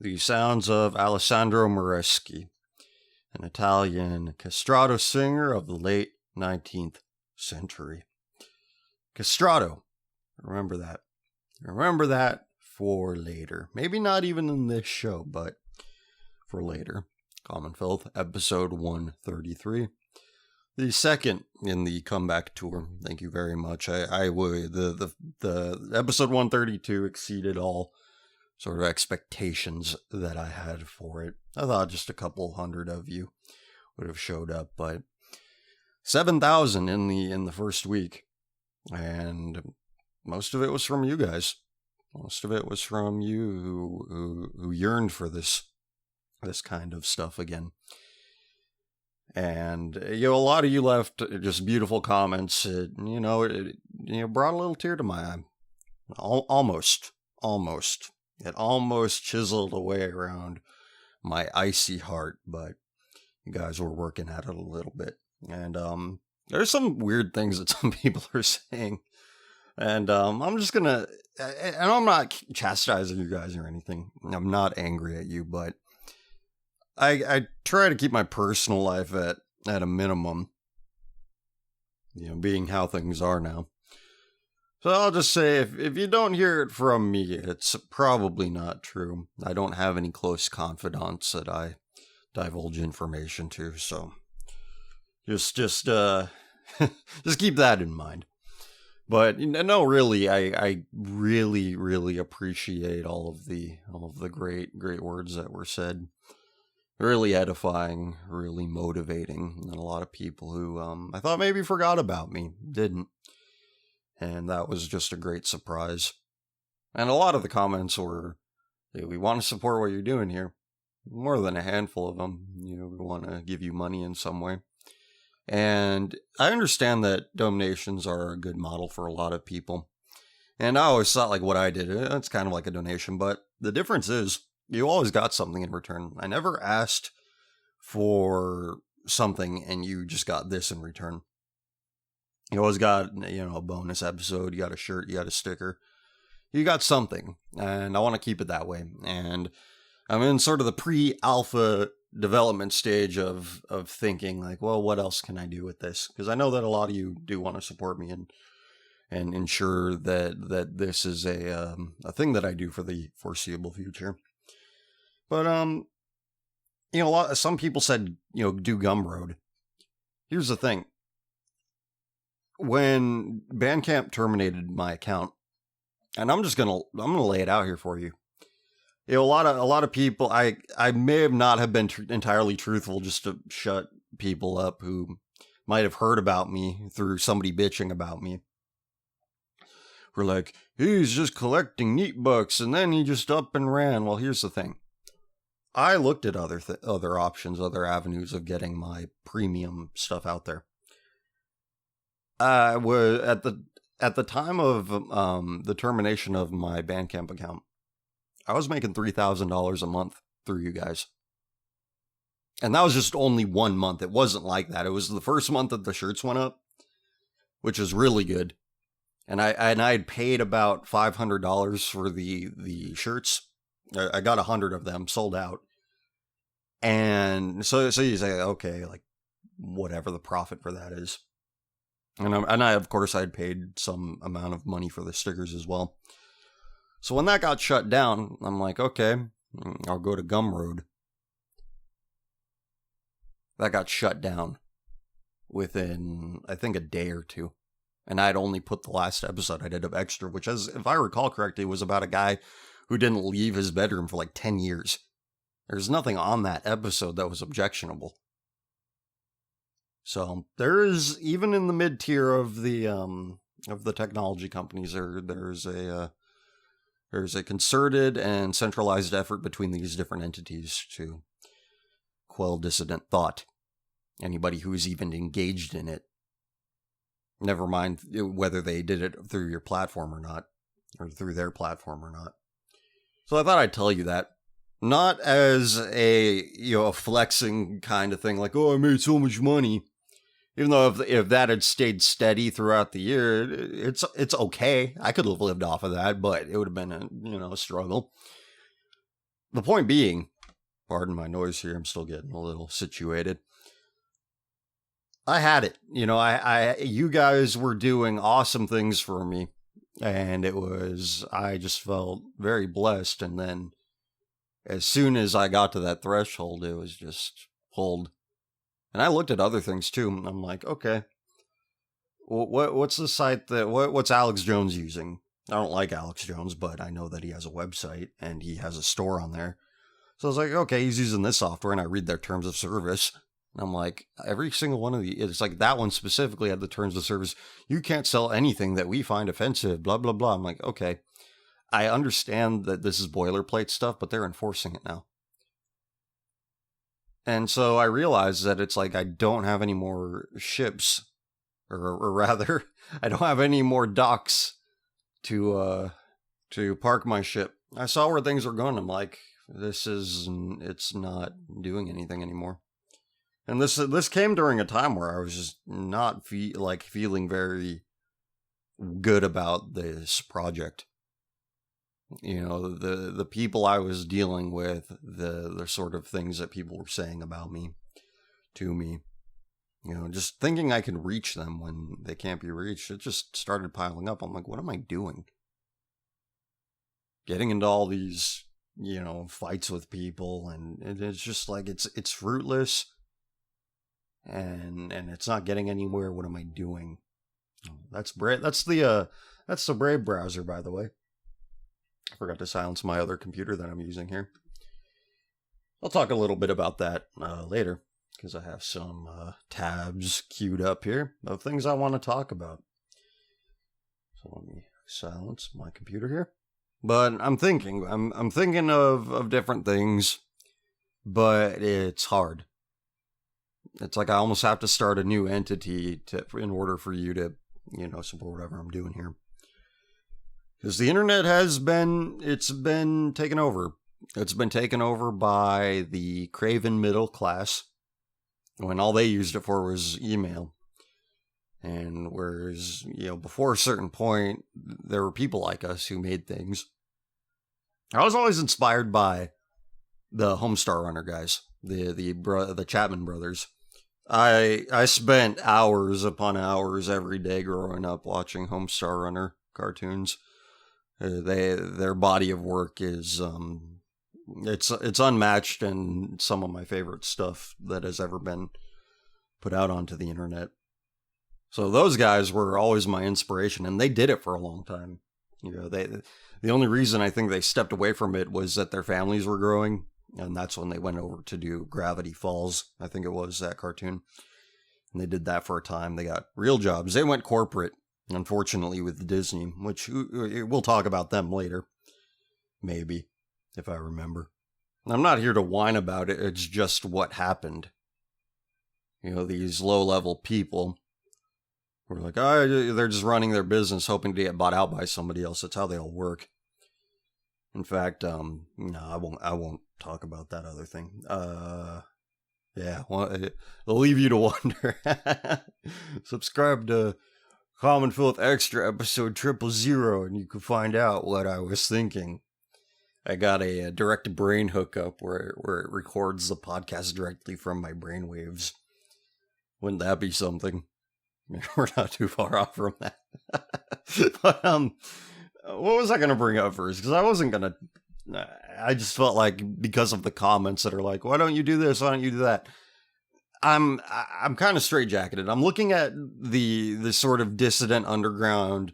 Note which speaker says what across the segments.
Speaker 1: the sounds of Alessandro Moreschi, an Italian castrato singer of the late 19th century. Castrato, remember that. Remember that for later. Maybe not even in this show, but for later. Common Filth, episode 133. The second in the comeback tour. Thank you very much. The episode 132 exceeded all sort of expectations that I had for it. I thought just a couple hundred of you would have showed up, but 7,000 in the first week, and most of it was from you guys. Most of it was from you who yearned for this kind of stuff again. And a lot of you left just beautiful comments. It brought a little tear to my eye. Almost. It almost chiseled away around my icy heart, but you guys were working at it a little bit. And there's some weird things that some people are saying. And I'm just gonna, and I'm not chastising you guys or anything. I'm not angry at you, but I try to keep my personal life at a minimum, being how things are now. So I'll just say, if you don't hear it from me, it's probably not true. I don't have any close confidants that I divulge information to, so just just keep that in mind. But no, really, I really appreciate all of the great words that were said. Really edifying, really motivating, and a lot of people who I thought maybe forgot about me didn't. And that was just a great surprise. And a lot of the comments were, hey, we want to support what you're doing here. More than a handful of them, we want to give you money in some way. And I understand that donations are a good model for a lot of people. And I always thought like what I did, it's kind of like a donation, but the difference is you always got something in return. I never asked for something and you just got this in return. You always got, a bonus episode, you got a shirt, you got a sticker. You got something, and I want to keep it that way. And I'm in sort of the pre-alpha development stage of thinking like, well, what else can I do with this? Because I know that a lot of you do want to support me and ensure that this is a thing that I do for the foreseeable future. But some people said, do Gumroad. Here's the thing. When Bandcamp terminated my account, and I'm gonna lay it out here for you. A lot of people, I may have not have been entirely truthful just to shut people up who might have heard about me through somebody bitching about me. We're like, he's just collecting neat books, and then he just up and ran. Well, here's the thing. I looked at other options, other avenues of getting my premium stuff out there. Was at the time of the termination of my Bandcamp account, I was making $3,000 a month through you guys. And that was just only 1 month. It wasn't like that. It was the first month that the shirts went up, which is really good. And I had paid about $500 for the shirts. I got 100 of them sold out. And so you say, okay, like whatever the profit for that is. And I of course I had paid some amount of money for the stickers as well. So when that got shut down, I'm like, okay, I'll go to Gumroad. That got shut down within, I think, a day or two. And I'd only put the last episode I did of Extra, which, if I recall correctly, was about a guy who didn't leave his bedroom for like 10 years. There's nothing on that episode that was objectionable. So there is, even in the mid-tier of the technology companies, there's a concerted and centralized effort between these different entities to quell dissident thought. Anybody who's even engaged in it. Never mind whether they did it through your platform or not, or through their platform or not. So I thought I'd tell you that. Not as a flexing kind of thing, like, oh, I made so much money. Even though if that had stayed steady throughout the year, it's okay. I could have lived off of that, but it would have been a struggle. the point being, pardon my noise here, I'm still getting a little situated. I had it. You guys were doing awesome things for me. And I just felt very blessed. And then as soon as I got to that threshold, it was just pulled. And I looked at other things too. And I'm like, okay, what's the site what's Alex Jones using? I don't like Alex Jones, but I know that he has a website and he has a store on there. So I was like, okay, he's using this software, and I read their terms of service. And I'm like, every single one of it's like that one specifically had the terms of service. You can't sell anything that we find offensive, blah, blah, blah. I'm like, okay, I understand that this is boilerplate stuff, but they're enforcing it now. And so I realized that it's like I don't have any more ships, or rather, I don't have any more docks to park my ship. I saw where things were going. I'm like, it's not doing anything anymore. And this came during a time where I was just not feeling very good about this project. The people I was dealing with, the sort of things that people were saying about me, to me, just thinking I can reach them when they can't be reached, it just started piling up. I'm like, what am I doing? Getting into all these, fights with people, and it's just like, it's fruitless, and it's not getting anywhere. What am I doing? That's Brave. That's the Brave browser, by the way. I forgot to silence my other computer that I'm using here. I'll talk a little bit about that later, because I have some tabs queued up here of things I want to talk about. So let me silence my computer here. But I'm thinking of different things, but it's hard. It's like I almost have to start a new entity in order for you to, support whatever I'm doing here. Because the internet it's been taken over. It's been taken over by the craven middle class, when all they used it for was email. And whereas, before a certain point, there were people like us who made things. I was always inspired by the Homestar Runner guys, the Chapman brothers. I spent hours upon hours every day growing up watching Homestar Runner cartoons. Their body of work is it's unmatched, and some of my favorite stuff that has ever been put out onto the internet. So those guys were always my inspiration, and they did it for a long time. The only reason I think they stepped away from it was that their families were growing, and that's when they went over to do Gravity Falls. I think it was that cartoon. And they did that for a time. They got real jobs. They went corporate, unfortunately, with Disney, which we'll talk about them later. Maybe, if I remember. I'm not here to whine about it. It's just what happened. These low-level people were like, oh, they're just running their business hoping to get bought out by somebody else. That's how they all work. In fact, no, I won't talk about that other thing. Yeah, I'll leave you to wonder. Subscribe to Common Filth Extra episode 000, and you can find out what I was thinking. I got a direct brain hookup where it records the podcast directly from my brainwaves. Wouldn't that be something? We're not too far off from that. But, what was I going to bring up first? Because I wasn't going to... I just felt like, because of the comments that are like, why don't you do this? Why don't you do that? I'm kind of straitjacketed. I'm looking at the sort of dissident underground...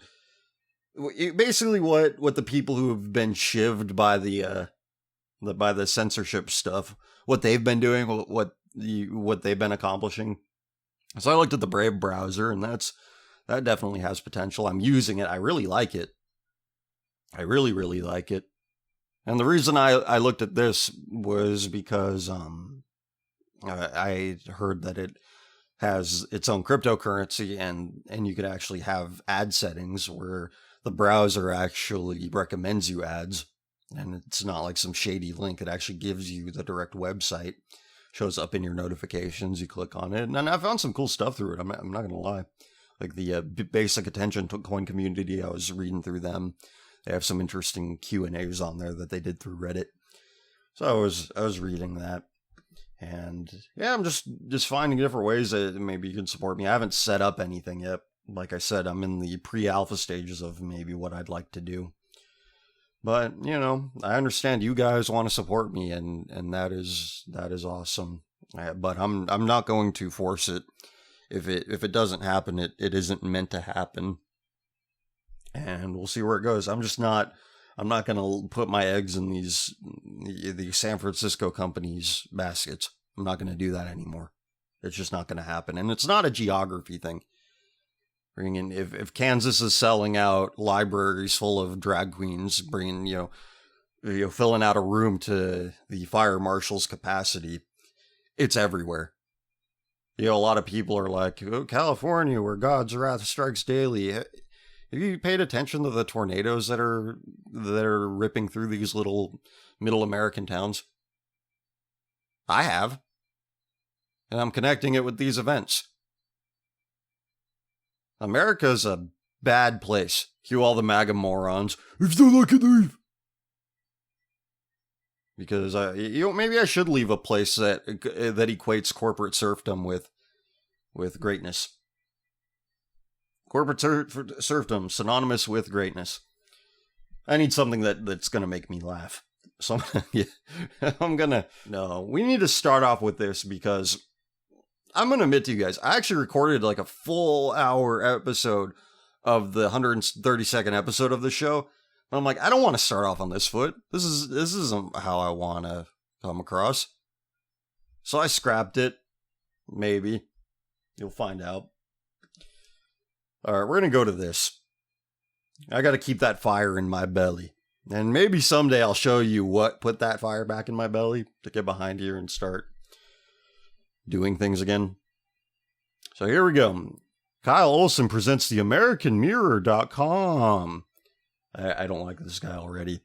Speaker 1: Basically what the people who have been shivved by the censorship stuff, what they've been doing, what they've been accomplishing. So I looked at the Brave browser, and that definitely has potential. I'm using it. I really like it. I really, really like it. And the reason I looked at this was because I heard that it has its own cryptocurrency, and you could actually have ad settings where the browser actually recommends you ads. And it's not like some shady link. It actually gives you the direct website. Shows up in your notifications, you click on it, and I found some cool stuff through it. I'm not gonna lie, like the basic attention to coin community. I was reading through them. They have some interesting Q&As on there that they did through Reddit. So I was reading that, and yeah, I'm just finding different ways that maybe you can support me. I haven't set up anything yet. Like I said, I'm in the pre-alpha stages of maybe what I'd like to do. But, you know, I understand you guys want to support me, and that is awesome. But I'm not going to force it. If it doesn't happen, it isn't meant to happen. And we'll see where it goes. I'm not going to put my eggs in the San Francisco companies' baskets. I'm not going to do that anymore. It's just not going to happen. And it's not a geography thing. If Kansas is selling out libraries full of drag queens, bringing, filling out a room to the fire marshal's capacity, it's everywhere. A lot of people are like, oh, California, where God's wrath strikes daily. Have you paid attention to the tornadoes that are ripping through these little middle American towns? I have. And I'm connecting it with these events. America's a bad place. Cue all the MAGA morons. If they like it, leave. Because maybe I should leave a place that equates corporate serfdom with greatness. Corporate serfdom synonymous with greatness. I need something that's gonna make me laugh. So we need to start off with this because I'm going to admit to you guys, I actually recorded like a full hour episode of the 132nd episode of the show. But I'm like, I don't want to start off on this foot. This isn't how I want to come across. So I scrapped it. Maybe. You'll find out. All right, we're going to go to this. I got to keep that fire in my belly. And maybe someday I'll show you what put that fire back in my belly to get behind here and start doing things again. So here we go. Kyle Olson presents the AmericanMirror.com. I don't like this guy already.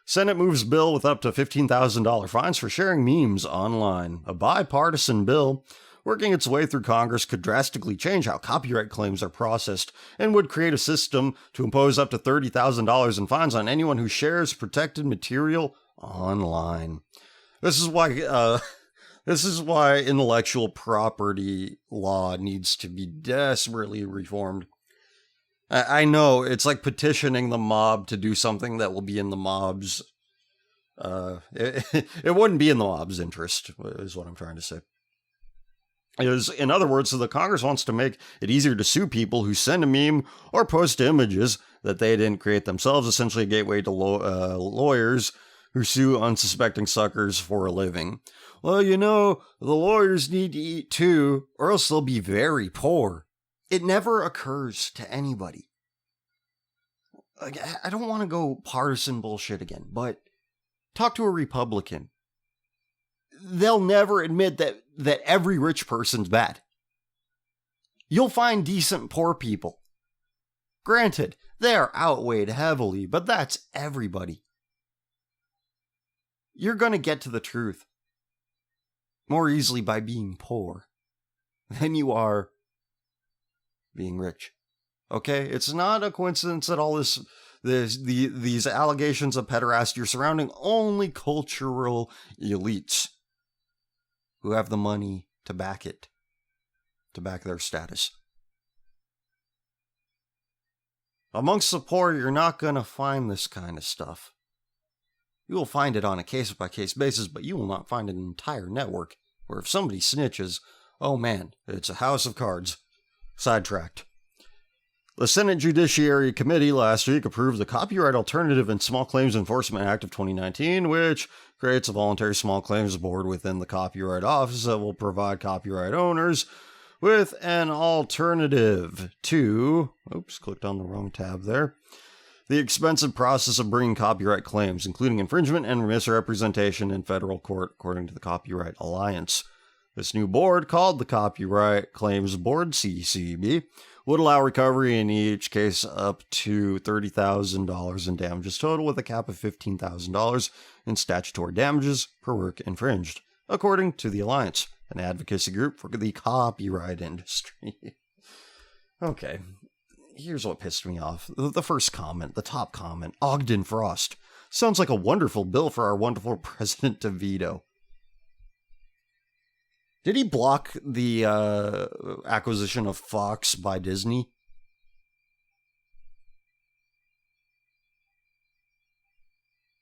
Speaker 1: Senate moves bill with up to $15,000 fines for sharing memes online. A bipartisan bill working its way through Congress could drastically change how copyright claims are processed and would create a system to impose up to $30,000 in fines on anyone who shares protected material online. This is why intellectual property law needs to be desperately reformed. I know, it's like petitioning the mob to do something that will be in the mob's... It wouldn't be in the mob's interest, is what I'm trying to say. In other words, the Congress wants to make it easier to sue people who send a meme or post images that they didn't create themselves, essentially a gateway to lawyers who sue unsuspecting suckers for a living. Well, the lawyers need to eat too, or else they'll be very poor. It never occurs to anybody. Like, I don't want to go partisan bullshit again, but talk to a Republican. They'll never admit that every rich person's bad. You'll find decent poor people. Granted, they are outweighed heavily, but that's everybody. You're going to get to the truth more easily by being poor than you are being rich. Okay? It's not a coincidence that all these allegations of pederasty are surrounding only cultural elites who have the money to back it, to back their status. Amongst the poor, you're not going to find this kind of stuff. You will find it on a case-by-case basis, but you will not find an entire network where if somebody snitches, oh man, it's a house of cards. Sidetracked. The Senate Judiciary Committee last week approved the Copyright Alternative and Small Claims Enforcement Act of 2019, which creates a voluntary small claims board within the Copyright Office that will provide copyright owners with an alternative to... Oops, clicked on the wrong tab there. The expensive process of bringing copyright claims, including infringement and misrepresentation in federal court, according to the Copyright Alliance. This new board, called the Copyright Claims Board, CCB, would allow recovery in each case up to $30,000 in damages total, with a cap of $15,000 in statutory damages per work infringed, according to the Alliance, an advocacy group for the copyright industry. Okay, here's what pissed me off. The first comment, the top comment, Ogden Frost. Sounds like a wonderful bill for our wonderful president to veto. Did he block the acquisition of Fox by Disney?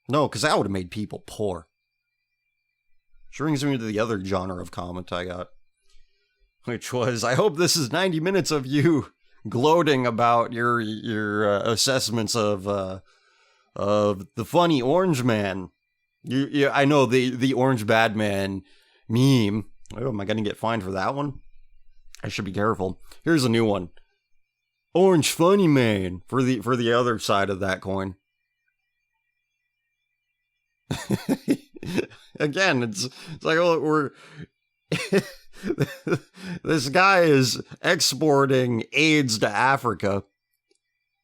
Speaker 1: No, because that would have made people poor. Which brings me to the other genre of comment I got, which was, I hope this is 90 minutes of you gloating about your assessments of the funny orange man. I know the orange bad man meme. Oh, am I going to get fined for that one? I should be careful. Here's a new one. Orange funny man for the other side of that coin. Again, it's like, oh, we're this guy is exporting AIDS to Africa.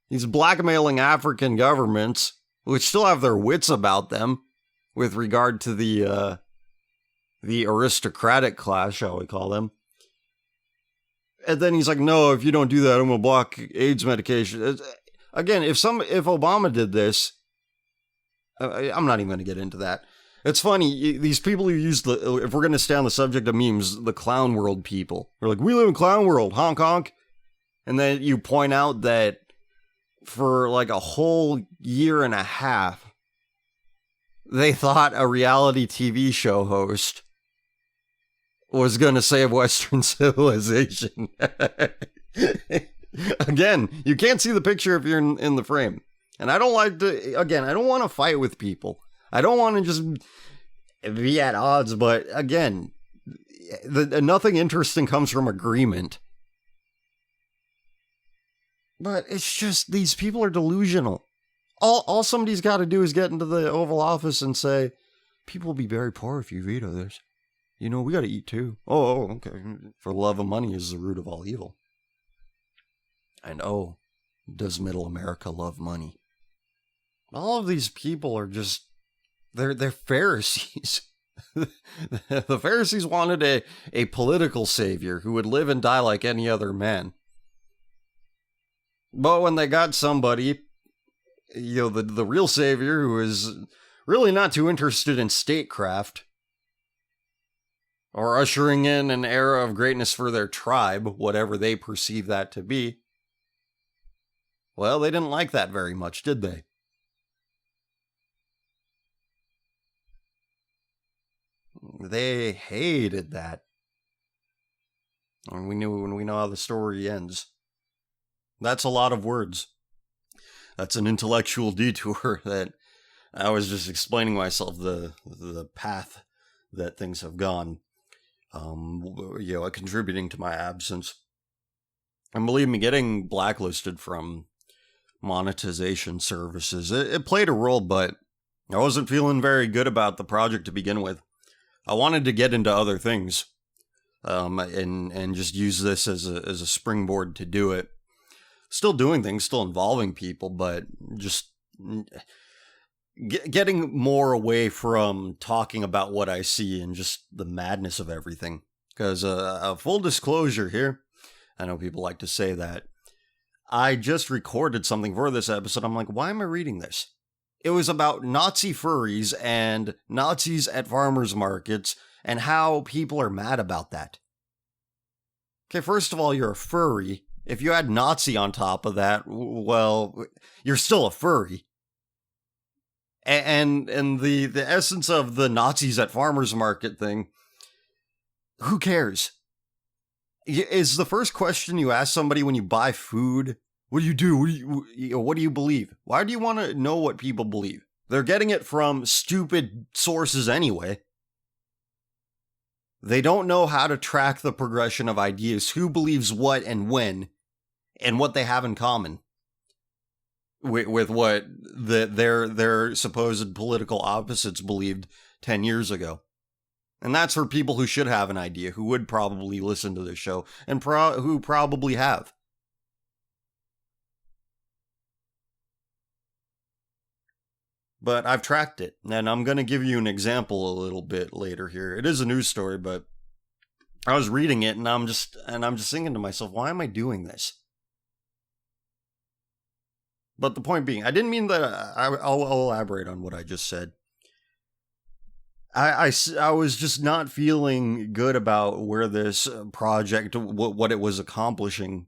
Speaker 1: He's blackmailing African governments, which still have their wits about them, with regard to the aristocratic class, shall we call them. And then he's like, no, if you don't do that, I'm going to block AIDS medication. Again, if Obama did this, I'm not even going to get into that. It's funny, these people who use if we're going to stay on the subject of memes, the clown world people. They're like, we live in clown world, honk honk. And then you point out that for like a whole year and a half, they thought a reality TV show host was going to save Western civilization. Again, you can't see the picture if you're in the frame. And I don't like to, again, I don't want to fight with people. I don't want to just be at odds, but again, nothing interesting comes from agreement. But it's just, these people are delusional. All somebody's got to do is get into the Oval Office and say, people will be very poor if you veto this. You know, we got to eat too. Oh, okay. For the love of money is the root of all evil. And oh, does middle America love money? All of these people are just, they're Pharisees. The Pharisees wanted a political savior who would live and die like any other man. But when they got somebody, you know, the real savior who is really not too interested in statecraft or ushering in an era of greatness for their tribe, whatever they perceive that to be, well, they didn't like that very much, did they? They hated that. And we know how the story ends. That's a lot of words. That's an intellectual detour that I was just explaining myself the path that things have gone. Contributing to my absence. And believe me, getting blacklisted from monetization services, it played a role, but I wasn't feeling very good about the project to begin with. I wanted to get into other things, and just use this as a springboard to do it. Still doing things, still involving people, but just getting more away from talking about what I see and just the madness of everything. Because a full disclosure here, I know people like to say that, I just recorded something for this episode. I'm like, why am I reading this? It was about Nazi furries and Nazis at farmers markets and how people are mad about that. Okay, first of all, you're a furry. If you add Nazi on top of that, well, you're still a furry. And the essence of the Nazis at farmers market thing, who cares? Is the first question you ask somebody when you buy food, what do you do? What do you believe? Why do you want to know what people believe? They're getting it from stupid sources anyway. They don't know how to track the progression of ideas, who believes what and when, and what they have in common with what their supposed political opposites believed 10 years ago. And that's for people who should have an idea, who would probably listen to this show, and who probably have. But I've tracked it, and I'm going to give you an example a little bit later here. It is a news story, but I was reading it, and I'm just thinking to myself, why am I doing this? But the point being, I didn't mean that. I'll elaborate on what I just said. I was just not feeling good about where this project, what it was accomplishing.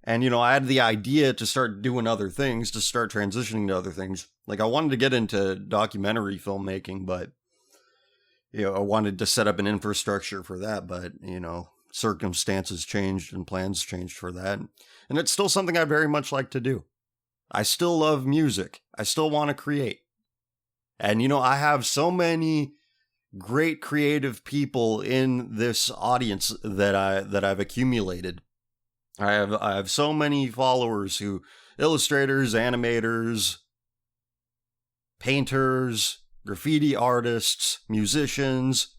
Speaker 1: And, I had the idea to start doing other things, to start transitioning to other things. Like, I wanted to get into documentary filmmaking, but, I wanted to set up an infrastructure for that. But, circumstances changed and plans changed for that. And it's still something I very much like to do. I still love music. I still want to create. And, I have so many great creative people in this audience that I've accumulated. I have so many followers illustrators, animators, painters, graffiti artists, musicians,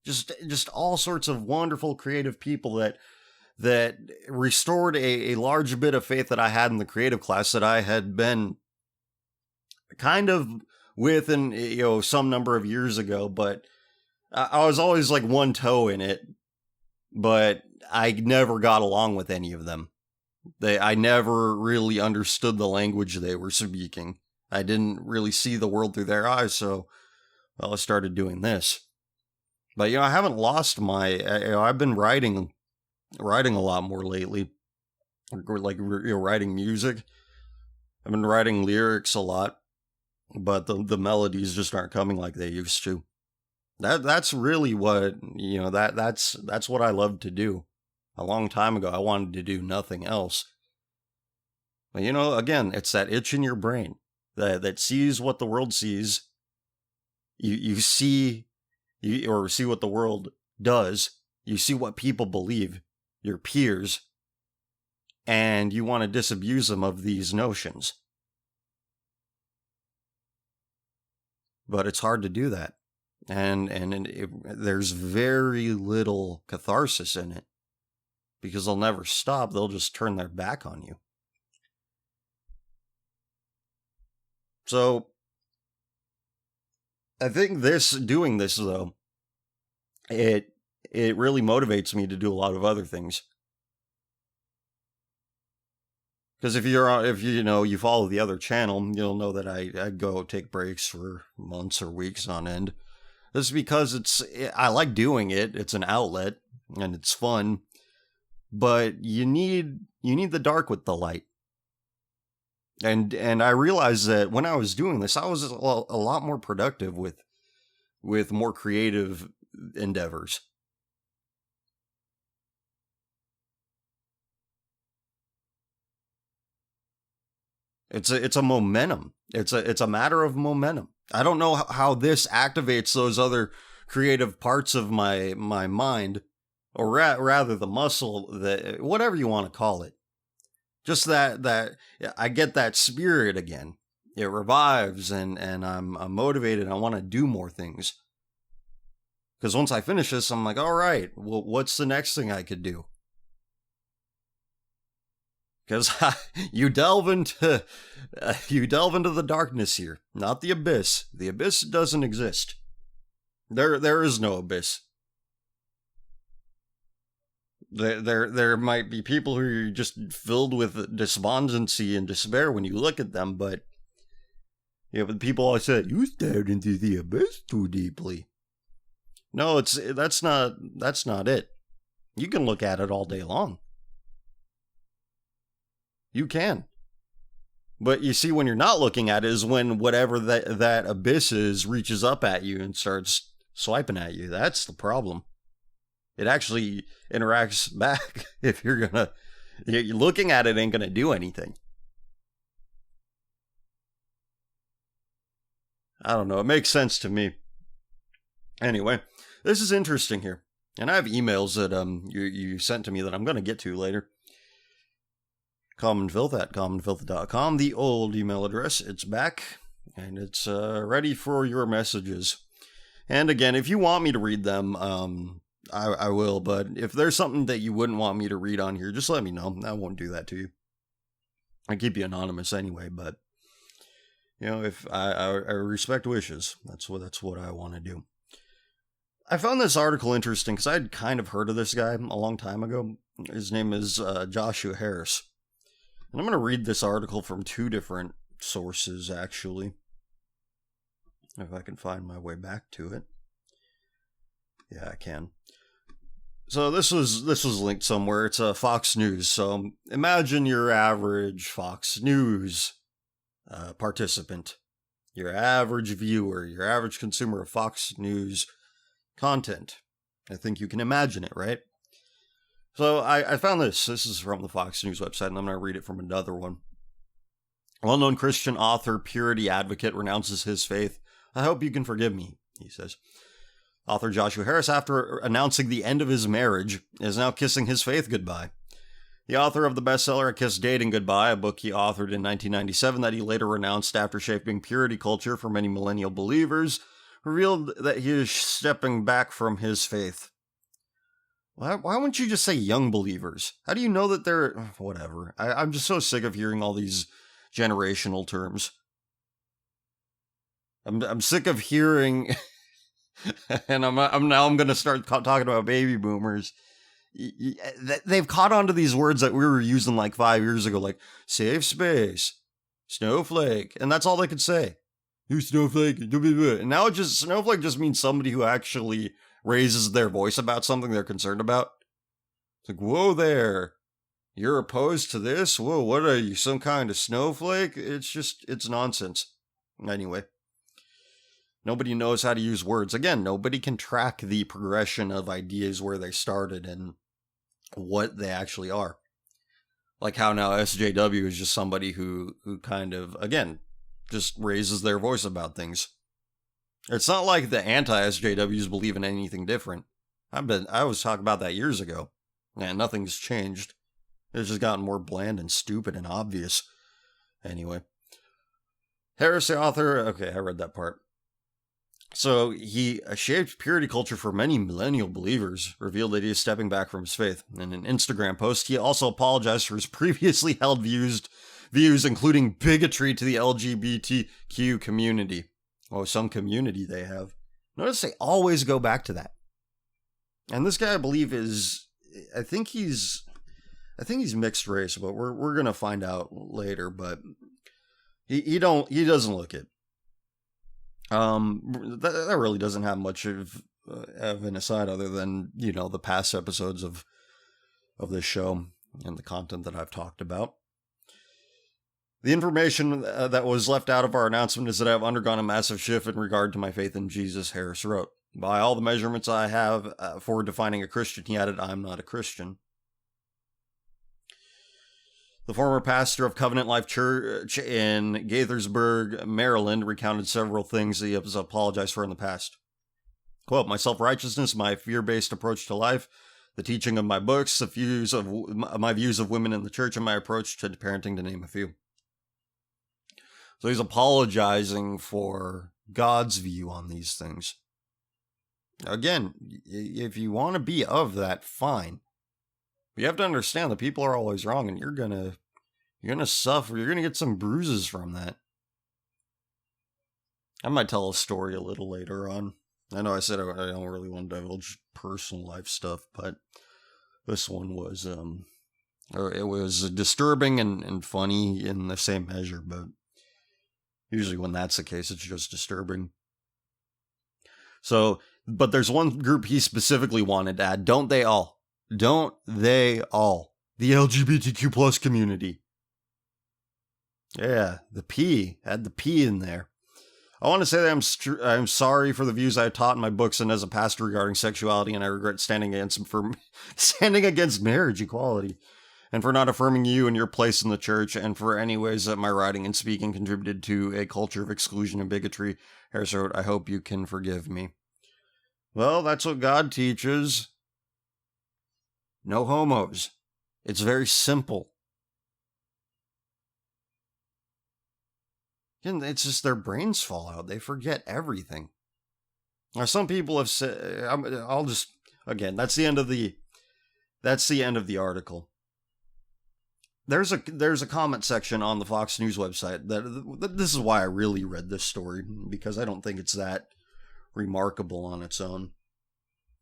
Speaker 1: just all sorts of wonderful creative people that restored a large bit of faith that I had in the creative class that I had been kind of with in some number of years ago, but I was always like one toe in it, but I never got along with any of them. I never really understood the language they were speaking. I didn't really see the world through their eyes, so I started doing this. But I haven't lost I've been writing a lot more lately, like writing music. I've been writing lyrics a lot, but the melodies just aren't coming like they used to. That's really what that's what I love to do. A long time ago, I wanted to do nothing else. But again, it's that itch in your brain that sees what the world sees. You see what the world does. You see what people believe, your peers, and you want to disabuse them of these notions. But it's hard to do that. And there's very little catharsis in it. Because they'll never stop, they'll just turn their back on you. So, I think doing this though, it really motivates me to do a lot of other things. Because if you follow the other channel, you'll know that I go take breaks for months or weeks on end. This is because I like doing it. It's an outlet and it's fun. But you need the dark with the light. And I realized that when I was doing this, I was a lot more productive with more creative endeavors. It's a momentum. It's a matter of momentum. I don't know how this activates those other creative parts of my mind, or rather the muscle, that whatever you want to call it. Just that I get that spirit again. It revives, and I'm motivated. I want to do more things. Because once I finish this, I'm like, all right, well, what's the next thing I could do? Because you delve into the darkness here, not the abyss. The abyss doesn't exist. There is no abyss. There might be people who are just filled with despondency and despair when you look at them, but but people always say, you stared into the abyss too deeply. No, that's not it. You can look at it all day long. You can. But you see, when you're not looking at it is when whatever that abyss is reaches up at you and starts swiping at you. That's the problem. It actually interacts back. If you're looking at it ain't gonna do anything. I don't know. It makes sense to me. Anyway, this is interesting here. And I have emails that you sent to me that I'm gonna get to later. commonfilth@commonfilth.com, the old email address. It's back, and it's ready for your messages. And again, if you want me to read them, I will, but if there's something that you wouldn't want me to read on here, just let me know. I won't do that to you. I keep you anonymous anyway, but if I respect wishes. That's what I want to do. I found this article interesting because I'd kind of heard of this guy a long time ago. His name is Joshua Harris. And I'm going to read this article from two different sources, actually. If I can find my way back to it. Yeah, I can. So this was linked somewhere. It's Fox News. So imagine your average Fox News participant, your average viewer, your average consumer of Fox News content. I think you can imagine it, right? So I found this. This is from the Fox News website, and I'm going to read it from another one. Well-known Christian author, purity advocate, renounces his faith. I hope you can forgive me, he says. Author Joshua Harris, after announcing the end of his marriage, is now kissing his faith goodbye. The author of the bestseller I Kissed Dating Goodbye, a book he authored in 1997 that he later renounced after shaping purity culture for many millennial believers, revealed that he is stepping back from his faith. Why wouldn't you just say young believers? How do you know that they're... Whatever. I'm just so sick of hearing all these generational terms. I'm sick of hearing... and I'm going to start talking about baby boomers. They've caught on to these words that we were using like 5 years ago, like safe space, snowflake, and that's all they could say. You snowflake, and now snowflake just means somebody who actually raises their voice about something they're concerned about. It's like, whoa there, you're opposed to this? Whoa, what are you, some kind of snowflake? It's nonsense. Anyway. Nobody knows how to use words. Again, nobody can track the progression of ideas where they started and what they actually are. Like how now SJW is just somebody who kind of, again, just raises their voice about things. It's not like the anti-SJWs believe in anything different. I was talking about that years ago. And nothing's changed. It's just gotten more bland and stupid and obvious. Anyway. Harris, the author... Okay, I read that part. So he shaped purity culture for many millennial believers, revealed that he is stepping back from his faith. In an Instagram post, he also apologized for his previously held views, including bigotry to the LGBTQ community. Oh, some community they have. Notice they always go back to that. And this guy, I believe, I think he's mixed race, but we're gonna find out later. But he doesn't look it. That really doesn't have much of an aside other than, the past episodes of this show and the content that I've talked about. The information that was left out of our announcement is that I've undergone a massive shift in regard to my faith in Jesus, Harris wrote. By all the measurements I have for defining a Christian, he added, I'm not a Christian. The former pastor of Covenant Life Church in Gaithersburg, Maryland, recounted several things he has apologized for in the past. Quote, my self-righteousness, my fear-based approach to life, the teaching of my books, my views of women in the church, and my approach to parenting, to name a few. So he's apologizing for God's view on these things. Again, if you want to be of that, fine. You have to understand that people are always wrong, and you're gonna suffer. You're gonna get some bruises from that. I might tell a story a little later on. I know I said I don't really want to divulge personal life stuff, but this one was it was disturbing and funny in the same measure. But usually when that's the case, it's just disturbing. So, but there's one group he specifically wanted to add. Don't they all? Don't they all? The LGBTQ plus community. Yeah, the P. Add the P in there. I want to say that I'm sorry for the views I taught in my books and as a pastor regarding sexuality, and I regret standing against marriage equality, and for not affirming you and your place in the church, and for any ways that my writing and speaking contributed to a culture of exclusion and bigotry. Harris wrote, I hope you can forgive me. Well, that's what God teaches. No homos. It's very simple. And it's just their brains fall out. They forget everything. Now, some people have said, I'll just, again, that's the end of the article. There's a comment section on the Fox News website that this is why I really read this story, because I don't think it's that remarkable on its own.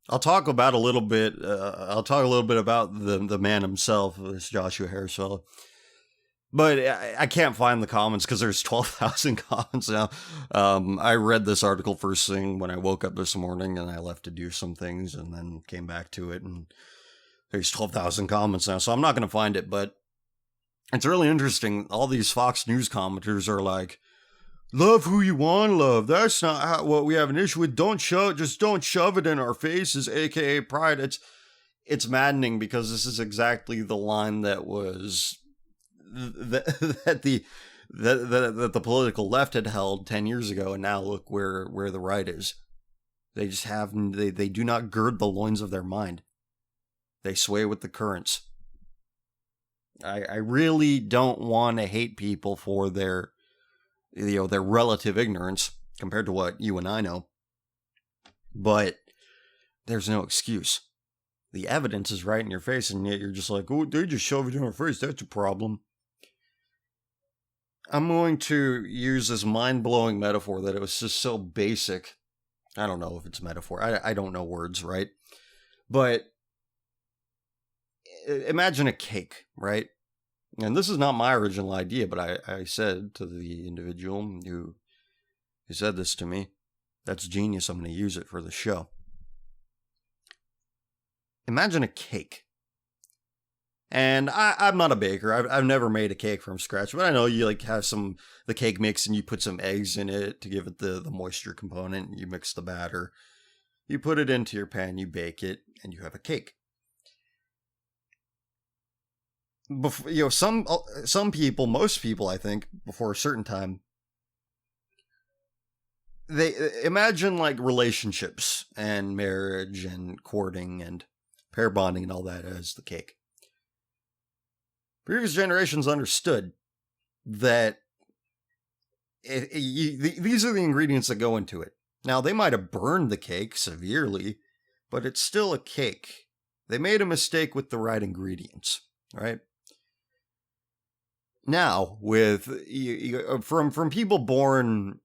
Speaker 1: I'll talk a little bit about the man himself, this Joshua Harris fellow. But I can't find the comments because there's 12,000 comments now. I read this article first thing when I woke up this morning, and I left to do some things and then came back to it, and there's 12,000 comments now, so I'm not going to find it, but it's really interesting. All these Fox News commenters are like, love who you want to love. That's not what we have an issue with. Don't shove it in our faces, aka pride. It's maddening because this is exactly the line that was that the political left had held 10 years ago, and now look where the right is. They just they do not gird the loins of their mind. They sway with the currents. I really don't want to hate people for their relative ignorance compared to what you and I know. But there's no excuse. The evidence is right in your face, and yet you're just like, oh, they just shove it in our face. That's a problem. I'm going to use this mind-blowing metaphor that it was just so basic. I don't know if it's metaphor. I don't know words, right? But imagine a cake, right? And this is not my original idea, but I said to the individual who said this to me, that's genius, I'm going to use it for the show. Imagine a cake. And I'm not a baker. I've never made a cake from scratch, but I know you like have the cake mix and you put some eggs in it to give it the moisture component. You mix the batter, you put it into your pan, you bake it, and you have a cake. Before, some people, most people, I think, before a certain time, they imagine like relationships and marriage and courting and pair bonding and all that as the cake. Previous generations understood that these are the ingredients that go into it. Now, they might have burned the cake severely, but it's still a cake. They made a mistake with the right ingredients, right? Now, with from people born,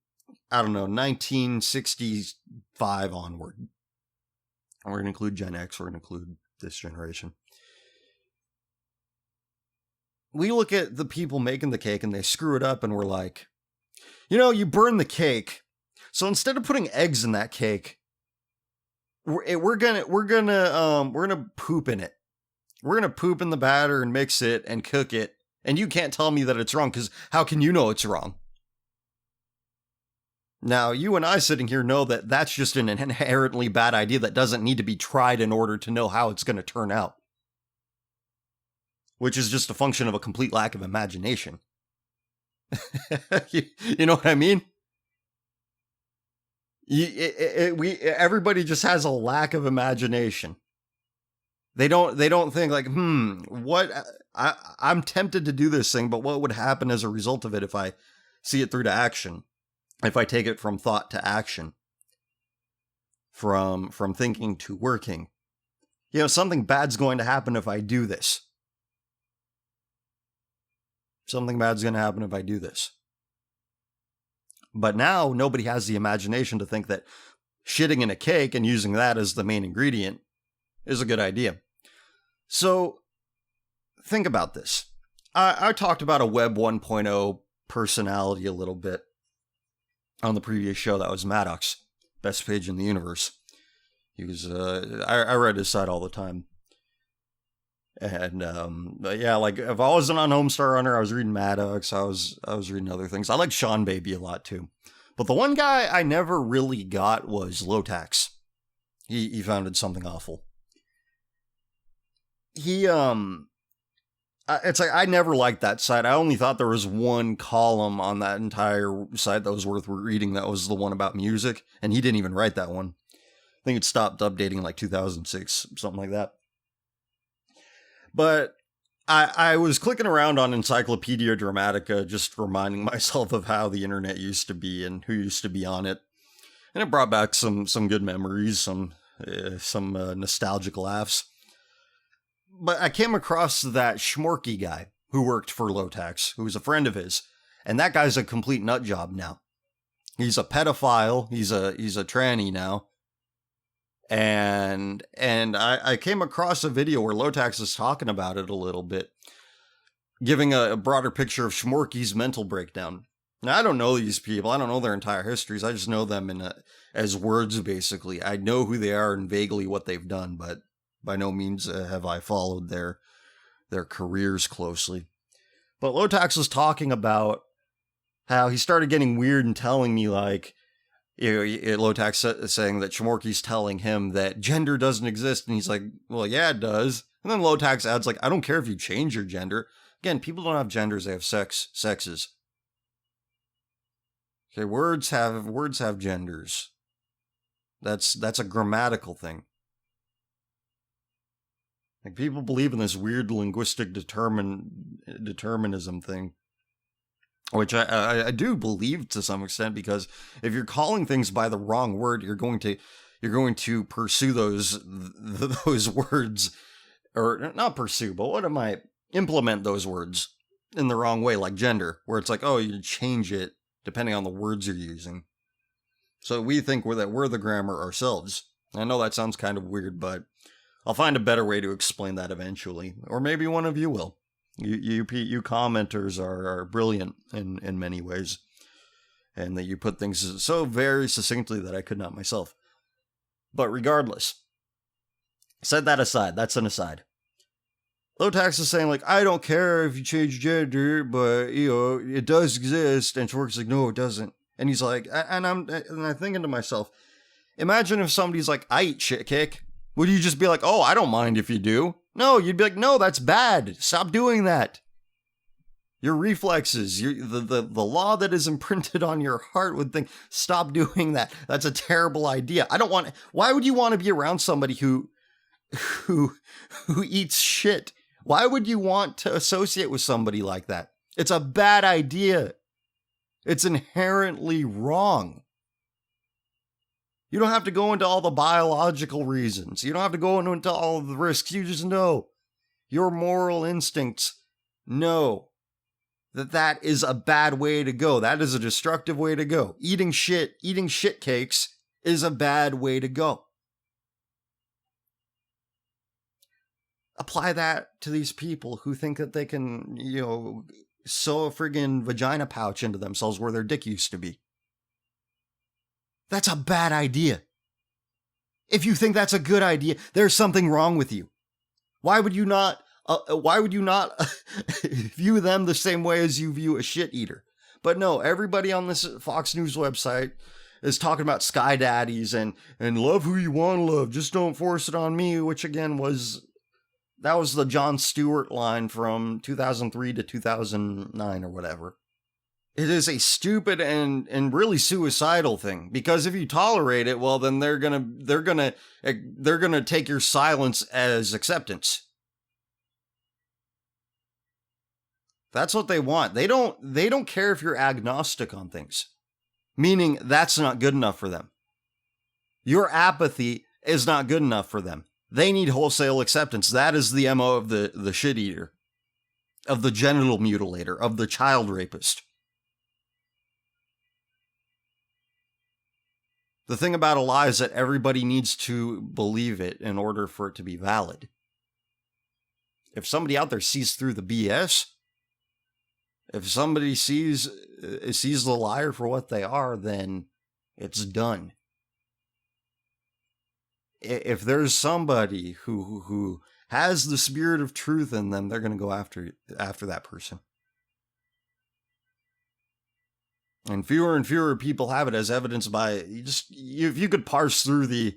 Speaker 1: I don't know, 1965 onward, we're going to include Gen X, we're going to include this generation. We look at the people making the cake and they screw it up and we're like, you burn the cake. So instead of putting eggs in that cake, we're gonna poop in it. We're gonna poop in the batter and mix it and cook it. And you can't tell me that it's wrong, because how can you know it's wrong? Now, you and I sitting here know that that's just an inherently bad idea that doesn't need to be tried in order to know how it's going to turn out. Which is just a function of a complete lack of imagination. You know what I mean? Everybody just has a lack of imagination. They don't think like, what? I'm tempted to do this thing, but what would happen as a result of it if I see it through to action? If I take it from thought to action, from thinking to working, something bad's going to happen if I do this. Something bad's going to happen if I do this. But now nobody has the imagination to think that shitting in a cake and using that as the main ingredient is a good idea. So think about this. I talked about a Web 1.0 personality a little bit on the previous show. That was Maddox, best page in the universe. He was, I read his site all the time. And, yeah, like, if I wasn't on Homestar Runner, I was reading Maddox, I was reading other things. I like Sean Baby a lot, too. But the one guy I never really got was Low Tax. He founded Something Awful. It's like, I never liked that site. I only thought there was one column on that entire site that was worth reading. That was the one about music. And he didn't even write that one. I think it stopped updating in like 2006, something like that. But I was clicking around on Encyclopedia Dramatica, just reminding myself of how the internet used to be and who used to be on it. And it brought back some good memories, some nostalgic laughs. But I came across that Schmorky guy who worked for Low Tax, who was a friend of his. And that guy's a complete nut job now. He's a pedophile. He's a tranny now. And I came across a video where Low Tax is talking about it a little bit. giving a broader picture of Schmorky's mental breakdown. Now, I don't know these people. I don't know their entire histories. I just know them as words, basically. I know who they are and vaguely what they've done, but by no means have I followed their careers closely. But Lotax was talking about how he started getting weird and telling me, like, Lotax saying that Schmorky's telling him that gender doesn't exist, and he's like, well, yeah, it does. And then Lotax adds, like, I don't care if you change your gender. Again, people don't have genders, they have sexes. Okay, words have genders. That's a grammatical thing. Like, people believe in this weird linguistic determinism thing, which I do believe to some extent, because if you're calling things by the wrong word, you're going to pursue those words, or not pursue, but implement those words in the wrong way, like gender, where it's like, oh, you change it depending on the words you're using. So we think we're the grammar ourselves. I know that sounds kind of weird, but I'll find a better way to explain that eventually. Or maybe one of you will. You commenters are brilliant in many ways. And that you put things so very succinctly that I could not myself. But regardless, set that aside. That's an aside. Lotax is saying, like, I don't care if you change gender, but, it does exist. And Schwartz is like, no, it doesn't. And he's like, and I'm thinking to myself, imagine if somebody's like, I eat shit cake. Would you just be like, oh, I don't mind if you do? No, you'd be like, no, that's bad. Stop doing that. Your reflexes, the law that is imprinted on your heart would think, stop doing that. That's a terrible idea. Why would you want to be around somebody who eats shit? Why would you want to associate with somebody like that? It's a bad idea. It's inherently wrong. You don't have to go into all the biological reasons. You don't have to go into all of the risks. You just know. Your moral instincts know that is a bad way to go. That is a destructive way to go. Eating shit cakes is a bad way to go. Apply that to these people who think that they can, sew a friggin' vagina pouch into themselves where their dick used to be. That's a bad idea. If you think that's a good idea, there's something wrong with you. Why would you not view them the same way as you view a shit eater? But no, everybody on this Fox News website is talking about sky daddies and love who you want to love. Just don't force it on me, which again was the Jon Stewart line from 2003 to 2009 or whatever. It is a stupid and really suicidal thing, because if you tolerate it, well, then they're gonna take your silence as acceptance. That's what they want. They don't care if you're agnostic on things, meaning that's not good enough for them. Your apathy is not good enough for them. They need wholesale acceptance. That is the MO of the shit eater, of the genital mutilator, of the child rapist. The thing about a lie is that everybody needs to believe it in order for it to be valid. If somebody out there sees through the BS, if somebody sees the liar for what they are, then it's done. If there's somebody who has the spirit of truth in them, they're going to go after that person. And fewer people have it, as evidenced by if you could parse through the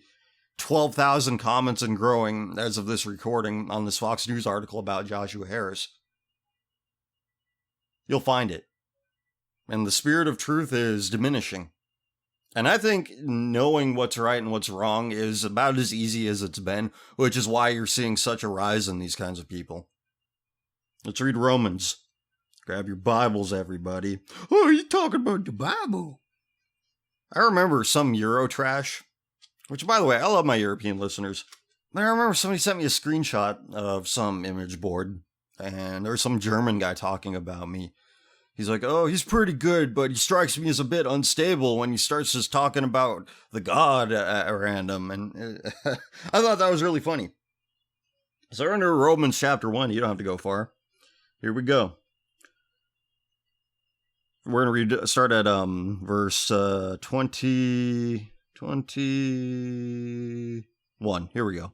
Speaker 1: 12,000 comments and growing as of this recording on this Fox News article about Joshua Harris, you'll find it. And the spirit of truth is diminishing. And I think knowing what's right and what's wrong is about as easy as it's been, which is why you're seeing such a rise in these kinds of people. Let's read Romans. Grab your Bibles, everybody. Oh, you talking about the Bible? I remember some Eurotrash, which, by the way, I love my European listeners. I remember somebody sent me a screenshot of some image board, and there was some German guy talking about me. He's like, oh, he's pretty good, but he strikes me as a bit unstable when he starts just talking about the God at random. And I thought that was really funny. So under Romans chapter 1, you don't have to go far. Here we go. We're going to start at verse 21. Here we go.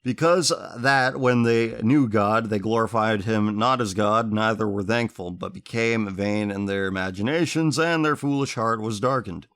Speaker 1: Because that when they knew God, they glorified him not as God, neither were thankful, but became vain in their imaginations, and their foolish heart was darkened.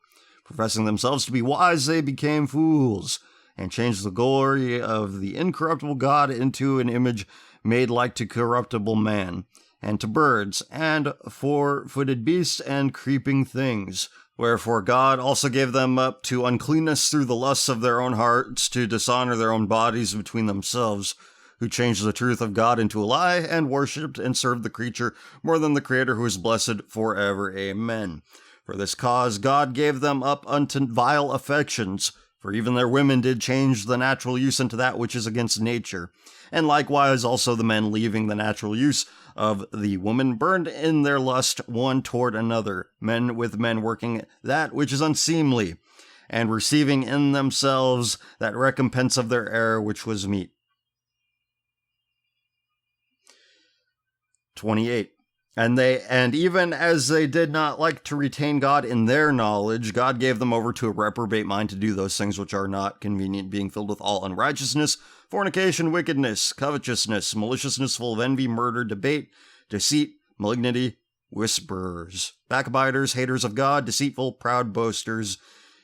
Speaker 1: Professing themselves to be wise, they became fools, and changed the glory of the incorruptible God into an image made like to corruptible man, and to birds, and four-footed beasts, and creeping things. Wherefore God also gave them up to uncleanness through the lusts of their own hearts, to dishonor their own bodies between themselves, who changed the truth of God into a lie, and worshipped and served the creature more than the Creator, who is blessed forever. Amen. For this cause God gave them up unto vile affections, for even their women did change the natural use into that which is against nature. And likewise also the men, leaving the natural use of the woman, burned in their lust one toward another, men with men, working that which is unseemly, and receiving in themselves that recompense of their error which was meet. 28. And even as they did not like to retain God in their knowledge, God gave them over to a reprobate mind to do those things which are not convenient, being filled with all unrighteousness, fornication, wickedness, covetousness, maliciousness, full of envy, murder, debate, deceit, malignity, whisperers, backbiters, haters of God, deceitful, proud boasters,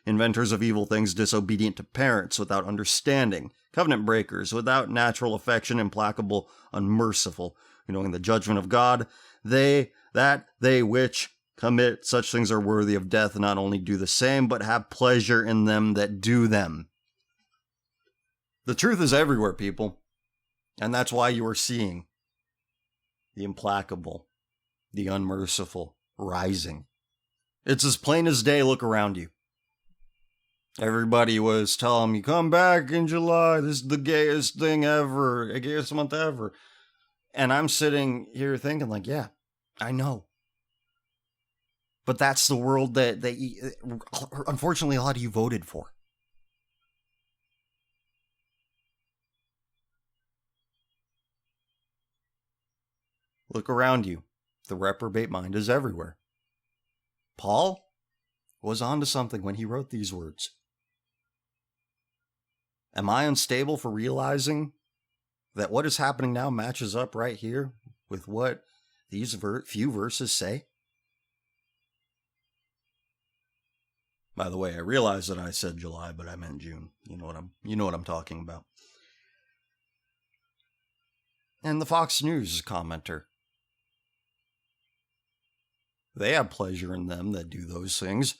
Speaker 1: inventors of evil things, disobedient to parents, without understanding, covenant breakers, without natural affection, implacable, unmerciful, knowing the judgment of God. They which commit such things are worthy of death, not only do the same, but have pleasure in them that do them. The truth is everywhere, people. And that's why you are seeing the implacable, the unmerciful, rising. It's as plain as day. Look around you. Everybody was telling me, come back in July. This is the gayest thing ever. The gayest month ever. And I'm sitting here thinking like, yeah, I know. But that's the world that unfortunately, a lot of you voted for. Look around you. The reprobate mind is everywhere. Paul was onto something when he wrote these words. Am I unstable for realizing that what is happening now matches up right here with what these few verses say? By the way, I realize that I said July, but I meant June. You know what I'm talking about. And the Fox News commenter. They have pleasure in them that do those things.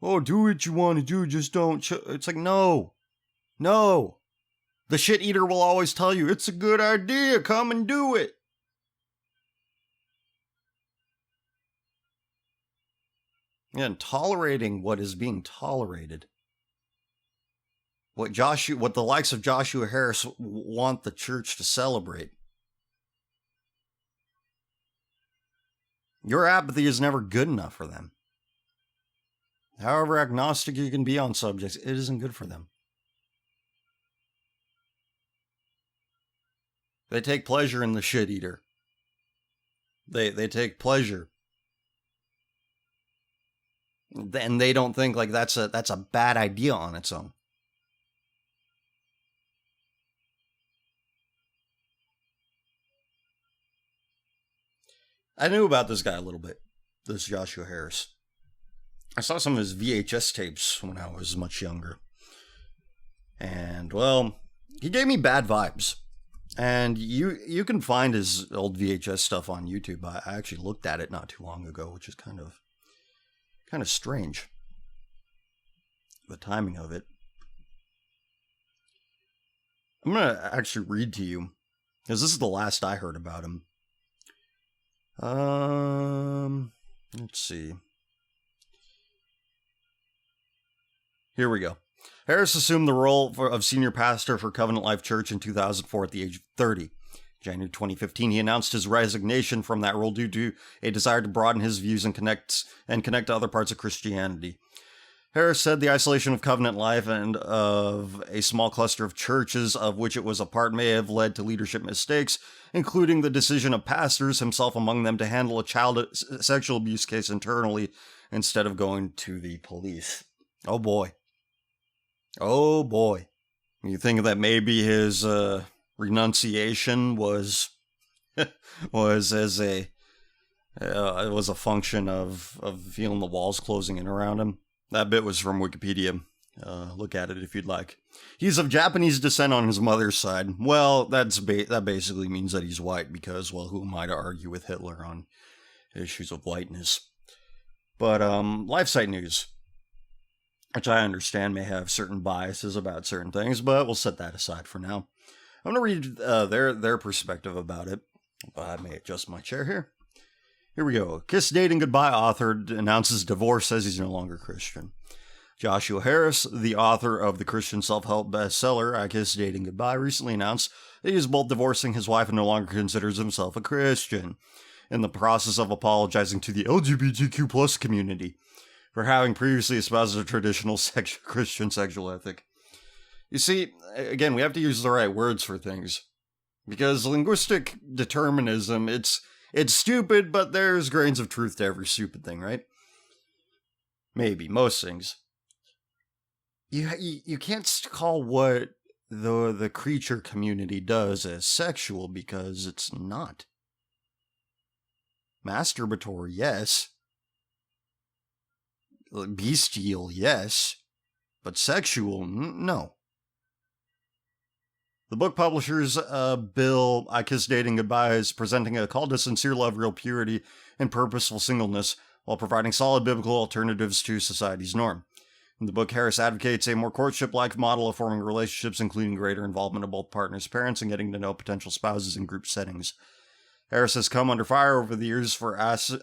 Speaker 1: Oh, do what you want to do, just don't. It's like, no. The shit eater will always tell you, it's a good idea, come and do it. And tolerating what is being tolerated. What the likes of Joshua Harris want the church to celebrate. Your apathy is never good enough for them. However agnostic you can be on subjects, it isn't good for them. They take pleasure in the shit eater. They take pleasure. And they don't think like that's a bad idea on its own. I knew about this guy a little bit, this Joshua Harris. I saw some of his VHS tapes when I was much younger. And, well, he gave me bad vibes. And you can find his old VHS stuff on YouTube. I actually looked at it not too long ago, which is kind of strange. The timing of it. I'm going to actually read to you, because this is the last I heard about him. Let's see. Here we go. Harris assumed the role of senior pastor for Covenant Life Church in 2004 at the age of 30. January 2015, he announced his resignation from that role due to a desire to broaden his views and connect to other parts of Christianity. Harris said the isolation of covenant life and of a small cluster of churches of which it was a part may have led to leadership mistakes, including the decision of pastors, himself among them, to handle a child sexual abuse case internally instead of going to the police. Oh boy. Oh boy. You think that maybe his renunciation was was as a it was a function of feeling the walls closing in around him? That bit was from Wikipedia. Look at it if you'd like. He's of Japanese descent on his mother's side. Well, that basically means that he's white because, well, who am I to argue with Hitler on issues of whiteness? But LifeSite News, which I understand may have certain biases about certain things, but we'll set that aside for now. I'm going to read their perspective about it. I may adjust my chair here. Here we go. Kiss Dating Goodbye author announces divorce, says he's no longer Christian. Joshua Harris, the author of the Christian self-help bestseller I Kiss Dating Goodbye, recently announced that he is both divorcing his wife and no longer considers himself a Christian, in the process of apologizing to the LGBTQ plus community for having previously espoused a traditional Christian sexual ethic. You see, again, we have to use the right words for things, because linguistic determinism, it's stupid, but there's grains of truth to every stupid thing, right? Maybe, most things. You can't call what the creature community does as sexual because it's not. Masturbatory, yes. Bestial, yes. But sexual, no. The book publisher's bill, I Kiss Dating Goodbye, is presenting a call to sincere love, real purity, and purposeful singleness, while providing solid biblical alternatives to society's norm. In the book, Harris advocates a more courtship-like model of forming relationships, including greater involvement of both partners' parents and getting to know potential spouses in group settings. Harris has come under fire over the years for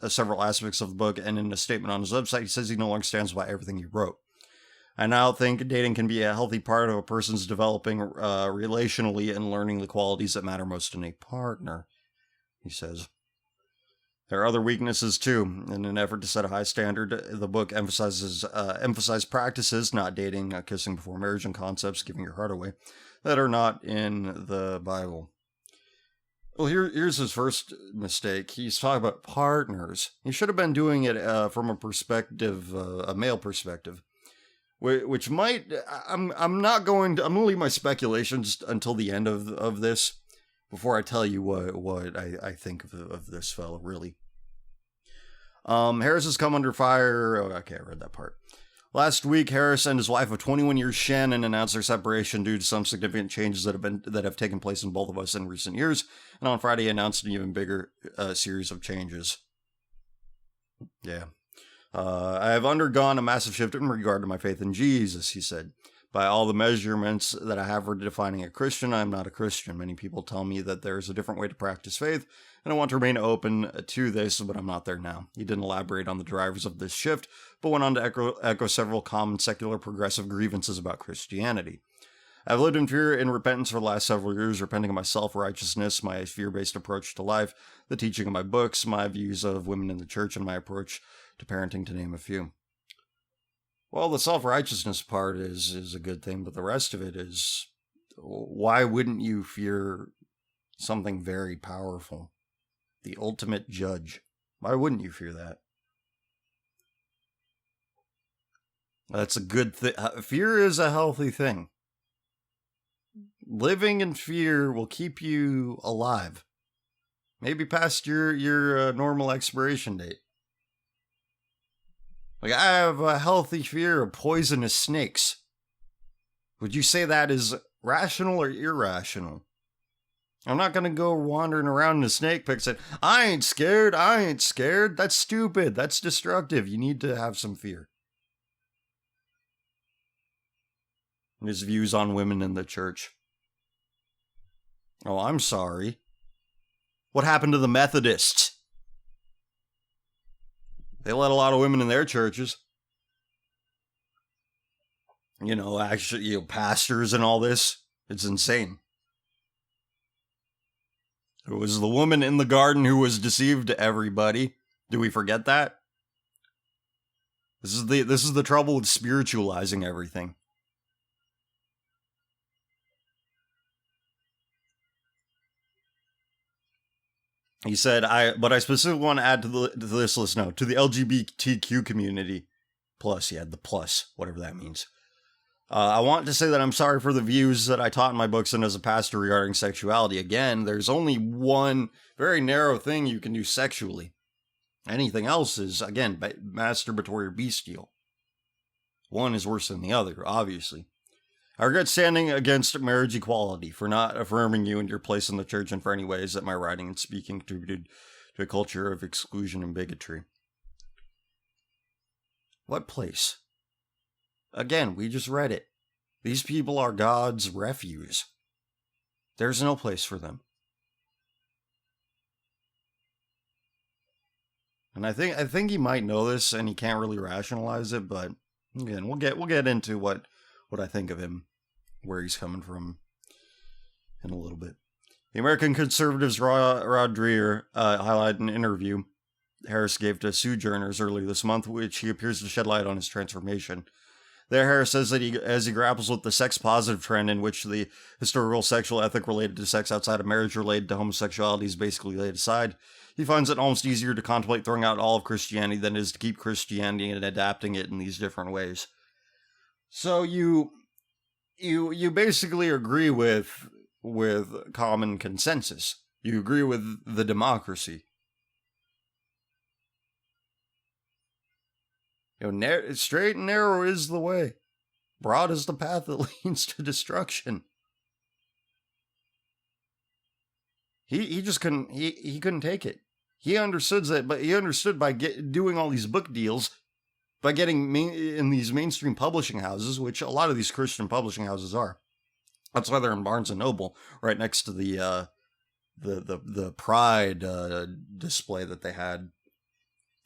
Speaker 1: several aspects of the book, and in a statement on his website, he says he no longer stands by everything he wrote. I now think dating can be a healthy part of a person's developing relationally and learning the qualities that matter most in a partner, he says. There are other weaknesses, too. In an effort to set a high standard, the book emphasizes practices, not dating, kissing before marriage, and concepts, giving your heart away, that are not in the Bible. Well, here's his first mistake. He's talking about partners. He should have been doing it from a perspective, a male perspective, which might. I'm going to leave my speculations until the end of this, before I tell you what I think of this fellow, really. Harris has come under fire. Oh, okay, I read that part. Last week, Harris and his wife of 21 years, Shannon, announced their separation due to some significant changes that have taken place in both of us in recent years, and on Friday announced an even bigger series of changes. Yeah. I have undergone a massive shift in regard to my faith in Jesus, he said. By all the measurements that I have for defining a Christian, I am not a Christian. Many people tell me that there is a different way to practice faith, and I want to remain open to this, but I'm not there now. He didn't elaborate on the drivers of this shift, but went on to echo several common secular progressive grievances about Christianity. I've lived in fear and repentance for the last several years, repenting of my self-righteousness, my fear-based approach to life, the teaching of my books, my views of women in the church, and my approach to parenting, to name a few. Well, the self-righteousness part is a good thing, but the rest of it is, why wouldn't you fear something very powerful? The ultimate judge. Why wouldn't you fear that? That's a good thing. Fear is a healthy thing. Living in fear will keep you alive. Maybe past your normal expiration date. Like, I have a healthy fear of poisonous snakes. Would you say that is rational or irrational? I'm not going to go wandering around in a snake pit saying, I ain't scared. That's stupid. That's destructive. You need to have some fear. And his views on women in the church. Oh, I'm sorry. What happened to the Methodists? They let a lot of women in their churches. Actually, pastors and all this. It's insane. It was the woman in the garden who was deceived to everybody. Do we forget that? This is the trouble with spiritualizing everything. He said, but I specifically want to add to this list now, to the LGBTQ community. Plus, he had the plus, whatever that means. I want to say that I'm sorry for the views that I taught in my books and as a pastor regarding sexuality. Again, there's only one very narrow thing you can do sexually. Anything else is, again, masturbatory or bestial. One is worse than the other, obviously. I regret standing against marriage equality, for not affirming you and your place in the church, and for any ways that my writing and speaking contributed to a culture of exclusion and bigotry. What place? Again, we just read it. These people are God's refuse. There's no place for them. And I think he might know this, and he can't really rationalize it. But again, we'll get into what I think of him, where he's coming from, in a little bit. The American Conservatives' Rod Dreher highlighted an interview Harris gave to Sojourners earlier this month, which he appears to shed light on his transformation. There, Harris says that as he grapples with the sex-positive trend in which the historical sexual ethic related to sex outside of marriage related to homosexuality is basically laid aside, he finds it almost easier to contemplate throwing out all of Christianity than it is to keep Christianity and adapting it in these different ways. So you basically agree with common consensus. You agree with the democracy. Straight and narrow is the way. Broad is the path that leads to destruction. He just couldn't. He couldn't take it. He understood that, but he understood by doing all these book deals, by getting in these mainstream publishing houses, which a lot of these Christian publishing houses are. That's why they're in Barnes and Noble, right next to the Pride display that they had.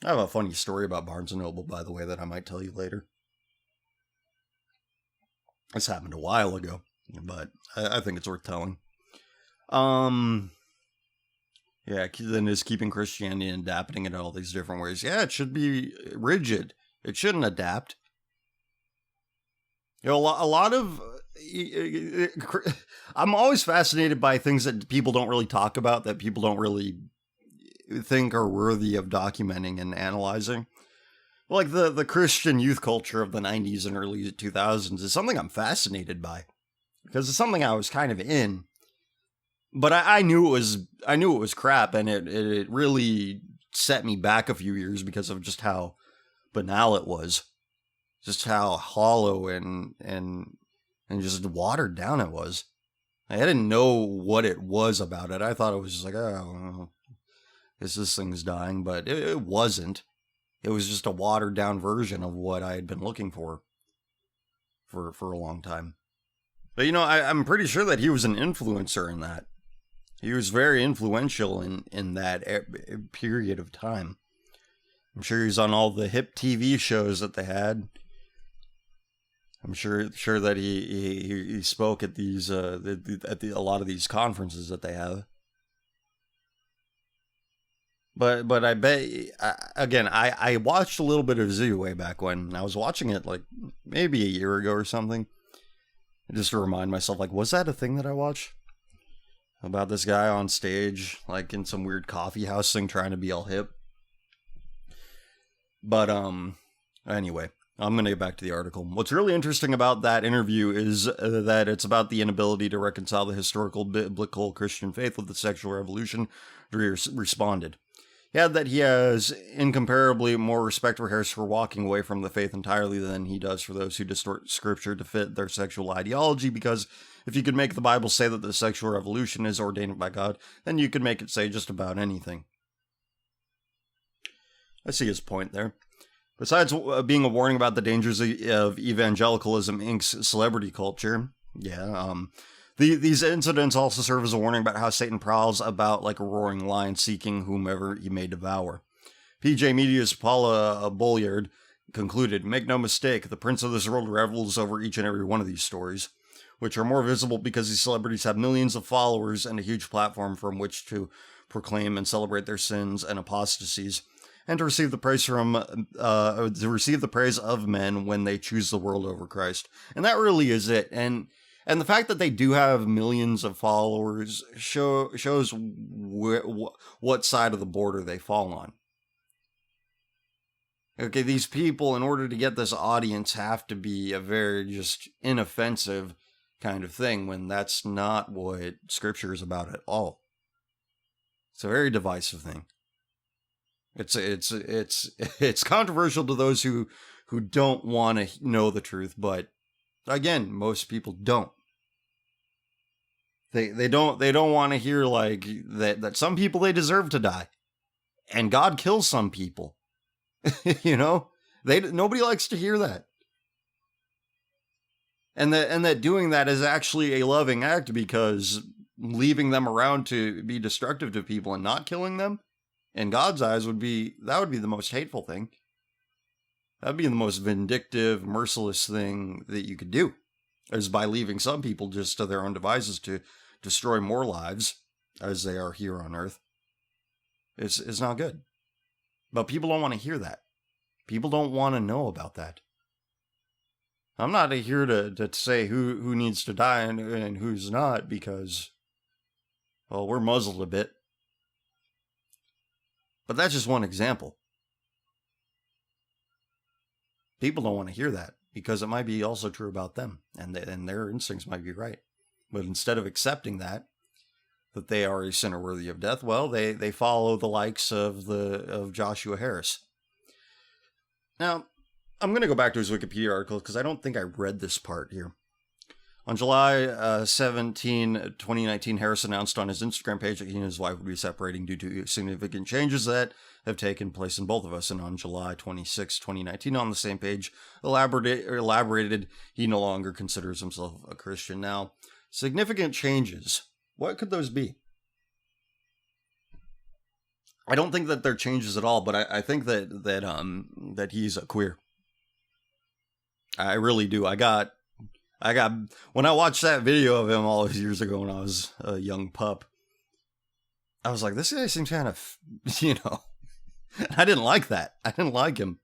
Speaker 1: I have a funny story about Barnes & Noble, by the way, that I might tell you later. This happened a while ago, but I think it's worth telling. Yeah, then is keeping Christianity and adapting it in all these different ways. Yeah, it should be rigid. It shouldn't adapt. A lot of... I'm always fascinated by things that people don't really talk about, that people don't really think are worthy of documenting and analyzing. Like the Christian youth culture of the 90s and early 2000s is something I'm fascinated by, because it's something I was kind of in, but I knew it was crap, and it really set me back a few years because of just how banal it was, just how hollow and just watered down it was. I didn't know what it was about it. I thought it was just like, oh, this thing's dying, but it wasn't. It was just a watered down version of what I had been looking for a long time. But I'm pretty sure that he was an influencer in that. He was very influential in that period of time. I'm sure he's on all the hip TV shows that they had. I'm sure that he spoke at these a lot of these conferences that they have. But I bet, again, I watched a little bit of Zoo way back when. I was watching it like maybe a year ago or something. Just to remind myself, like, was that a thing that I watched? About this guy on stage, like in some weird coffee house thing, trying to be all hip. But, anyway, I'm going to get back to the article. What's really interesting about that interview is that it's about the inability to reconcile the historical biblical Christian faith with the sexual revolution. Dreher responded. He added that he has incomparably more respect for Harris for walking away from the faith entirely than he does for those who distort scripture to fit their sexual ideology, because if you could make the Bible say that the sexual revolution is ordained by God, then you could make it say just about anything. I see his point there. Besides being a warning about the dangers of evangelicalism Inc.'s celebrity culture, these incidents also serve as a warning about how Satan prowls about like a roaring lion seeking whomever he may devour. PJ Media's Paula Bolliard concluded, "Make no mistake, the prince of this world revels over each and every one of these stories, which are more visible because these celebrities have millions of followers and a huge platform from which to proclaim and celebrate their sins and apostasies, and to receive the praise of men when they choose the world over Christ. And that really is it. And the fact that they do have millions of followers shows what side of the border they fall on. Okay, these people, in order to get this audience, have to be a very just inoffensive kind of thing, when that's not what Scripture is about at all. It's a very divisive thing. It's controversial to those who don't want to know the truth, but again, most people don't. They don't want to hear like that some people, they deserve to die, and God kills some people. You know, nobody likes to hear that. And that doing that is actually a loving act, because leaving them around to be destructive to people and not killing them, in God's eyes, would be the most hateful thing. That'd be the most vindictive, merciless thing that you could do, is by leaving some people just to their own devices to destroy more lives as they are here on earth. It's not good. But people don't want to hear that. People don't want to know about that. I'm not here to say who needs to die and who's not, because, well, we're muzzled a bit. But that's just one example. People don't want to hear that, because it might be also true about them, and their instincts might be right. But instead of accepting that they are a sinner worthy of death, well, they follow the likes of Joshua Harris. Now, I'm going to go back to his Wikipedia article, because I don't think I read this part here. On July 17, 2019, Harris announced on his Instagram page that he and his wife would be separating due to significant changes that have taken place in both of us. And on July 26, 2019, on the same page, elaborated he no longer considers himself a Christian. Now, significant changes. What could those be? I don't think that they're changes at all, but I think that he's a queer. I really do. I got when I watched that video of him all those years ago when I was a young pup, I was like, this guy seems kind of, I didn't like that. I didn't like him.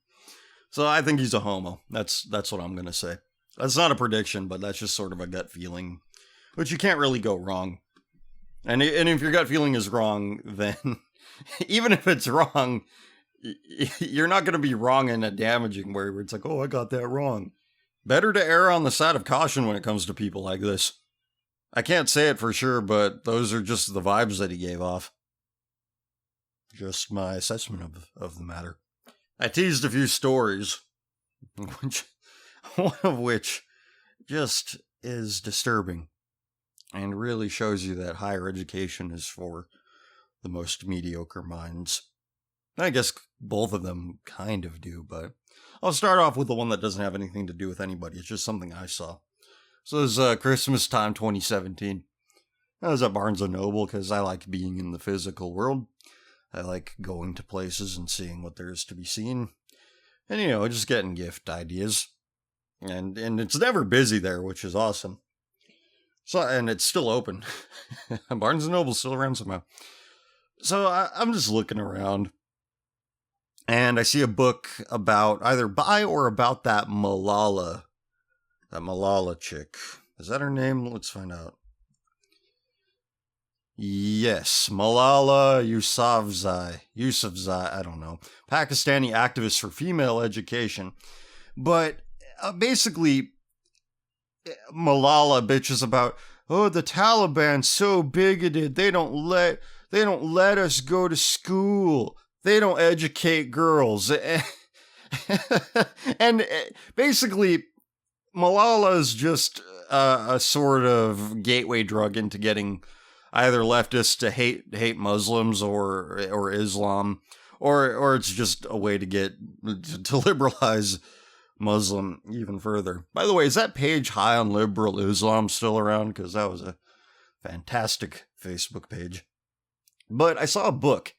Speaker 1: So I think he's a homo. That's what I'm going to say. That's not a prediction, but that's just sort of a gut feeling, which you can't really go wrong. And if your gut feeling is wrong, then even if it's wrong, you're not going to be wrong in a damaging way where it's like, oh, I got that wrong. Better to err on the side of caution when it comes to people like this. I can't say it for sure, but those are just the vibes that he gave off. Just my assessment of the matter. I teased a few stories, one of which just is disturbing and really shows you that higher education is for the most mediocre minds. I guess both of them kind of do, but I'll start off with the one that doesn't have anything to do with anybody. It's just something I saw. So it was Christmas time 2017. I was at Barnes & Noble because I like being in the physical world. I like going to places and seeing what there is to be seen. And, just getting gift ideas. And it's never busy there, which is awesome. So, and it's still open. Barnes & Noble's still around somehow. So I'm just looking around. And I see a book about either by or about that Malala chick. Is that her name? Let's find out. Yes, Malala Yousafzai, I don't know. Pakistani activist for female education. But basically, Malala bitches about, oh, the Taliban's so bigoted. They don't let us go to school. They don't educate girls. And basically, Malala is just a sort of gateway drug into getting either leftists to hate Muslims or Islam, or it's just a way to liberalize Muslim even further. By the way, is that page High on Liberal Islam still around? Because that was a fantastic Facebook page. But I saw a book,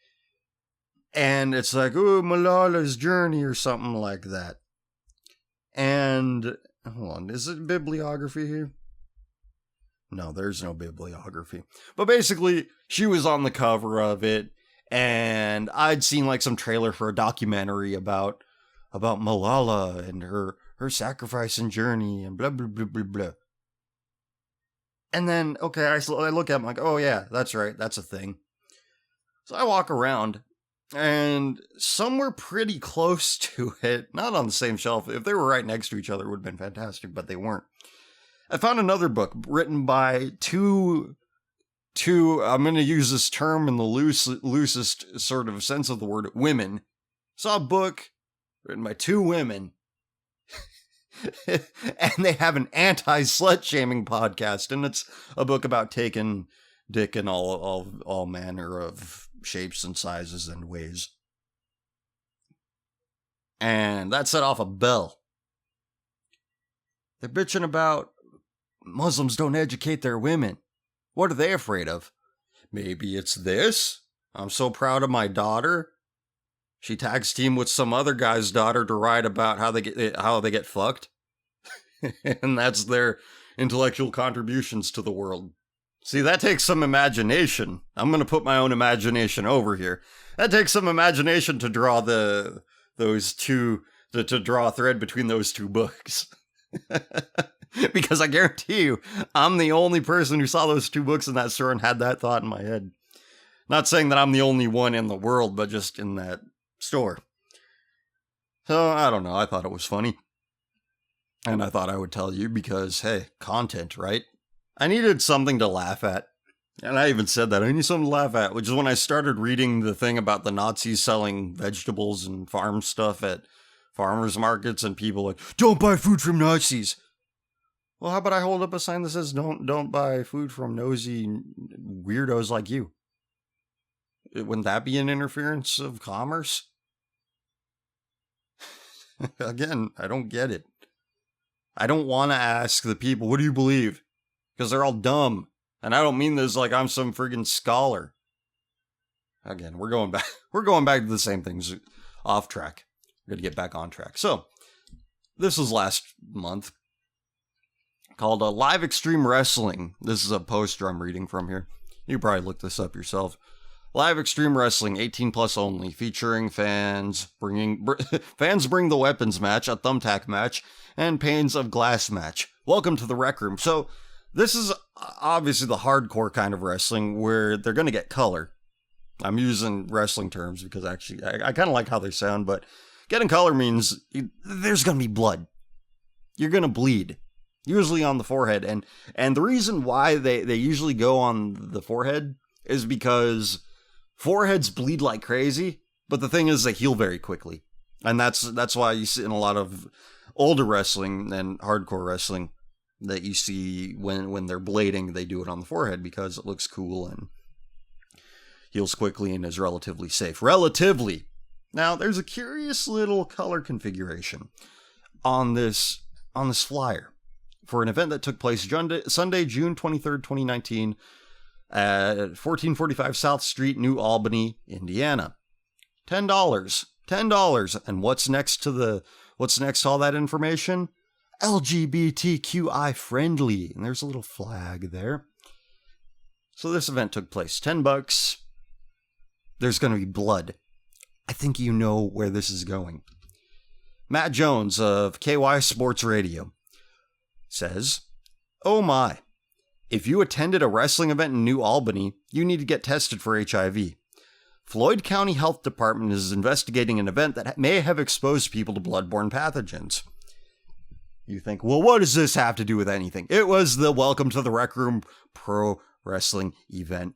Speaker 1: and it's like, oh, Malala's Journey or something like that. And, hold on, is it bibliography here? No, there's no bibliography. But basically, she was on the cover of it, And I'd seen like some trailer for a documentary about Malala and her sacrifice and journey and blah blah blah blah blah. And then I look at it, I'm like, oh yeah, that's right, that's a thing. So I walk around, and somewhere pretty close to it, not on the same shelf, if they were right next to each other, it would have been fantastic, but they weren't. I found another book written by two, I'm going to use this term in the loosest sort of sense of the word, women. Saw a book written by two women, and they have an anti-slut-shaming podcast, and it's a book about taking dick in all manner of shapes and sizes and ways. And that set off a bell. They're bitching about Muslims don't educate their women. What are they afraid of? Maybe it's this. I'm so proud of my daughter. She tags team with some other guy's daughter to write about how they get fucked. And that's their intellectual contributions to the world. See, that takes some imagination. I'm going to put my own imagination over here. That takes some imagination to draw to draw a thread between those two books. Because I guarantee you, I'm the only person who saw those two books in that store and had that thought in my head. Not saying that I'm the only one in the world, but just in that store. So, I don't know. I thought it was funny. And I thought I would tell you because, hey, content, right? I needed something to laugh at. And I even said that. I need something to laugh at, which is when I started reading the thing about the Nazis selling vegetables and farm stuff at farmers markets and people like, don't buy food from Nazis. Well, how about I hold up a sign that says, don't buy food from nosy weirdos like you? Wouldn't that be an interference of commerce? Again, I don't get it. I don't want to ask the people, what do you believe? Because they're all dumb. And I don't mean this like I'm some friggin' scholar. Again, we're going back to the same things off track. We're going to get back on track. So, this was last month. Called Live Extreme Wrestling. This is a poster I'm reading from here. You probably look this up yourself. Live Extreme Wrestling, 18 plus only, featuring fans bring the weapons match, a thumbtack match, and panes of glass match. Welcome to the Rec Room. So, this is obviously the hardcore kind of wrestling where they're going to get color. I'm using wrestling terms because actually I kind of like how they sound, but getting color means there's going to be blood. You're going to bleed. Usually on the forehead. And the reason why they usually go on the forehead is because foreheads bleed like crazy, but the thing is they heal very quickly. And that's why you see in a lot of older wrestling and hardcore wrestling that you see when they're blading, they do it on the forehead because it looks cool and heals quickly and is relatively safe. Relatively. Now, there's a curious little color configuration on this flyer for an event that took place Sunday, June 23rd, 2019 at 1445 South Street, New Albany, Indiana. $10. And what's next to all that information? LGBTQI friendly. And there's a little flag there. So this event took place. $10. There's going to be blood. I think you know where this is going. Matt Jones of KY Sports Radio says, oh my, if you attended a wrestling event in New Albany, you need to get tested for HIV. Floyd County Health Department is investigating an event that may have exposed people to bloodborne pathogens. You think, well, what does this have to do with anything? It was the Welcome to the Rec Room pro wrestling event.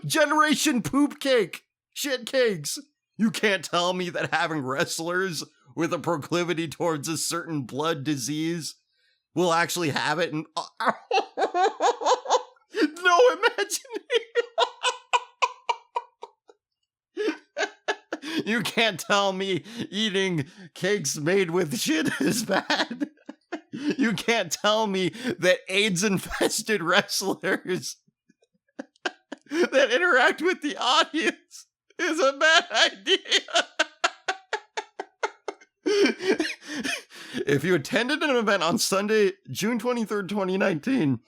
Speaker 1: Generation poop cake. Shit cakes. You can't tell me that having wrestlers with a proclivity towards a certain blood disease will actually have it. And no imagining. You can't tell me eating cakes made with shit is bad. You can't tell me that AIDS-infested wrestlers that interact with the audience is a bad idea. If you attended an event on Sunday, June 23rd, 2019,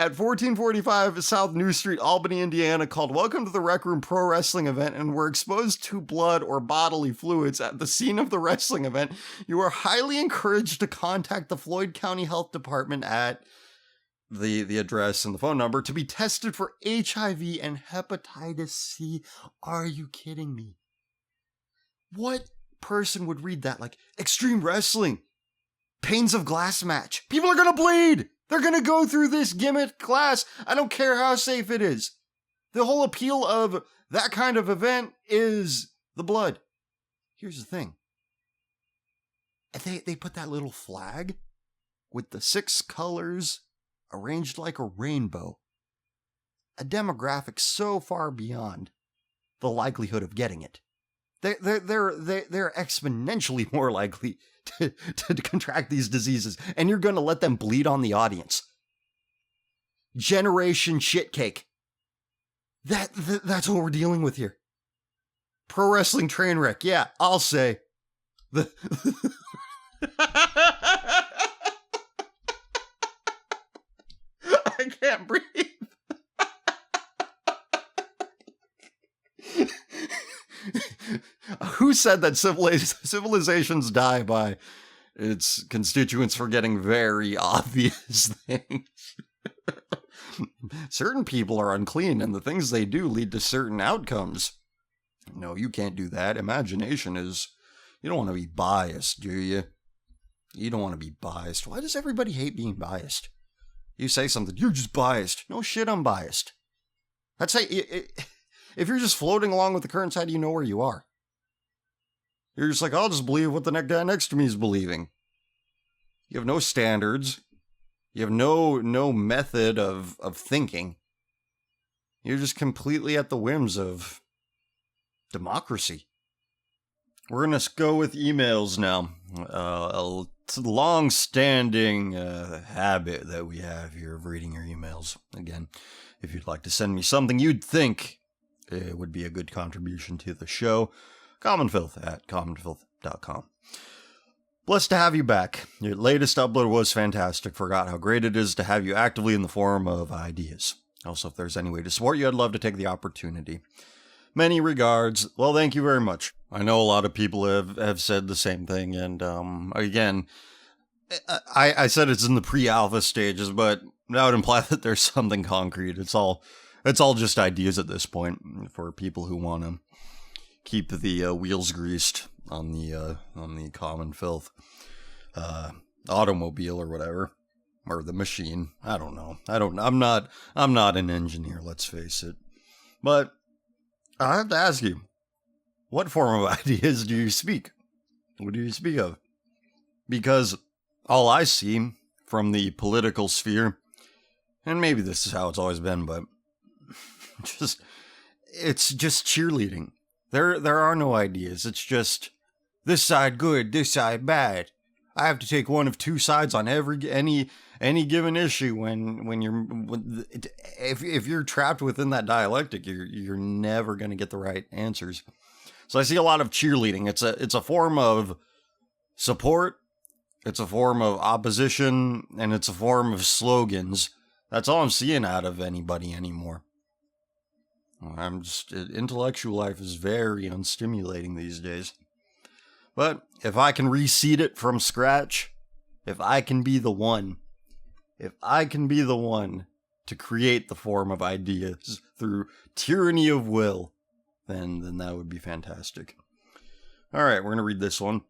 Speaker 1: at 1445 South New Street, Albany, Indiana, called Welcome to the Rec Room Pro Wrestling Event and were exposed to blood or bodily fluids at the scene of the wrestling event, you are highly encouraged to contact the Floyd County Health Department at the address and the phone number to be tested for HIV and hepatitis C. Are you kidding me? What person would read that like extreme wrestling, panes of glass match? People are gonna bleed. They're gonna go through this gimmick glass. I don't care how safe it is. The whole appeal of that kind of event is the blood. Here's the thing. They put that little flag with the 6 colors arranged like a rainbow. A demographic so far beyond the likelihood of getting it. They're exponentially more likely to contract these diseases, and you're going to let them bleed on the audience. Generation shitcake. That's what we're dealing with here. Pro wrestling train wreck. Yeah, I'll say. I can't breathe. Who said that civilizations die by its constituents forgetting very obvious things? Certain people are unclean, and the things they do lead to certain outcomes. No, you can't do that. Imagination is... You don't want to be biased, do you? You don't want to be biased. Why does everybody hate being biased? You say something, you're just biased. No shit, I'm biased. That's how... If you're just floating along with the currents, how do you know where you are? You're just like, I'll just believe what the guy next to me is believing. You have no standards. You have no method of thinking. You're just completely at the whims of democracy. We're going to go with emails now. A long-standing habit that we have here of reading your emails. Again, if you'd like to send me something you'd think it would be a good contribution to the show, commonfilth@commonfilth.com. Blessed to have you back. Your latest upload was fantastic. Forgot how great it is to have you actively in the form of ideas. Also, if there's any way to support you, I'd love to take the opportunity. Many regards. Well, thank you very much. I know a lot of people have said the same thing, and again, I said it's in the pre-alpha stages, but that would imply that there's something concrete. It's all just ideas at this point for people who want to keep the wheels greased on the common filth automobile or whatever, or the machine. I don't know. I'm not an engineer. Let's face it. But I have to ask you, what form of ideas do you speak? What do you speak of? Because all I see from the political sphere, and maybe this is how it's always been, but it's just cheerleading. There are no ideas. It's just this side good, this side bad. I have to take one of two sides on any given issue. If you're trapped within that dialectic, you're never going to get the right answers. So I see a lot of cheerleading. It's a form of support. It's a form of opposition, and it's a form of slogans. That's all I'm seeing out of anybody anymore. Intellectual life is very unstimulating these days. But if I can reseed it from scratch, if I can be the one to create the form of ideas through tyranny of will, then that would be fantastic. All right, we're going to read this one.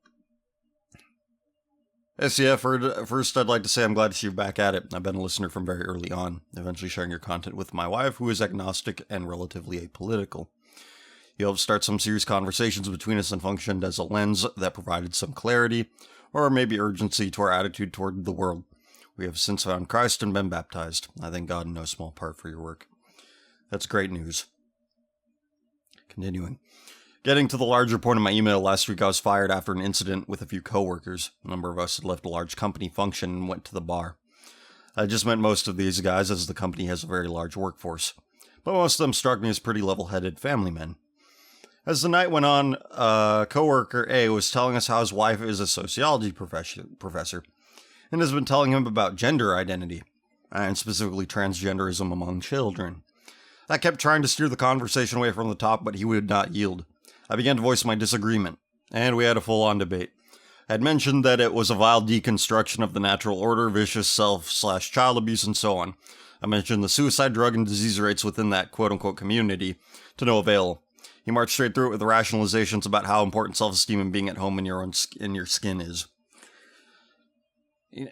Speaker 1: SCF, first I'd like to say I'm glad to see you back at it. I've been a listener from very early on, eventually sharing your content with my wife, who is agnostic and relatively apolitical. You helped start some serious conversations between us and functioned as a lens that provided some clarity, or maybe urgency, to our attitude toward the world. We have since found Christ and been baptized. I thank God in no small part for your work. That's great news. Continuing. Getting to the larger point of my email, last week I was fired after an incident with a few coworkers. A number of us had left a large company function and went to the bar. I just met most of these guys, as the company has a very large workforce, but most of them struck me as pretty level-headed family men. As the night went on, coworker A was telling us how his wife is a sociology professor and has been telling him about gender identity. and specifically transgenderism among children. I kept trying to steer the conversation away from the top, but he would not yield. I began to voice my disagreement, and we had a full-on debate. I had mentioned that it was a vile deconstruction of the natural order, vicious self/child abuse, and so on. I mentioned the suicide, drug, and disease rates within that quote-unquote community, to no avail. He marched straight through it with rationalizations about how important self-esteem and being at home in your skin is. You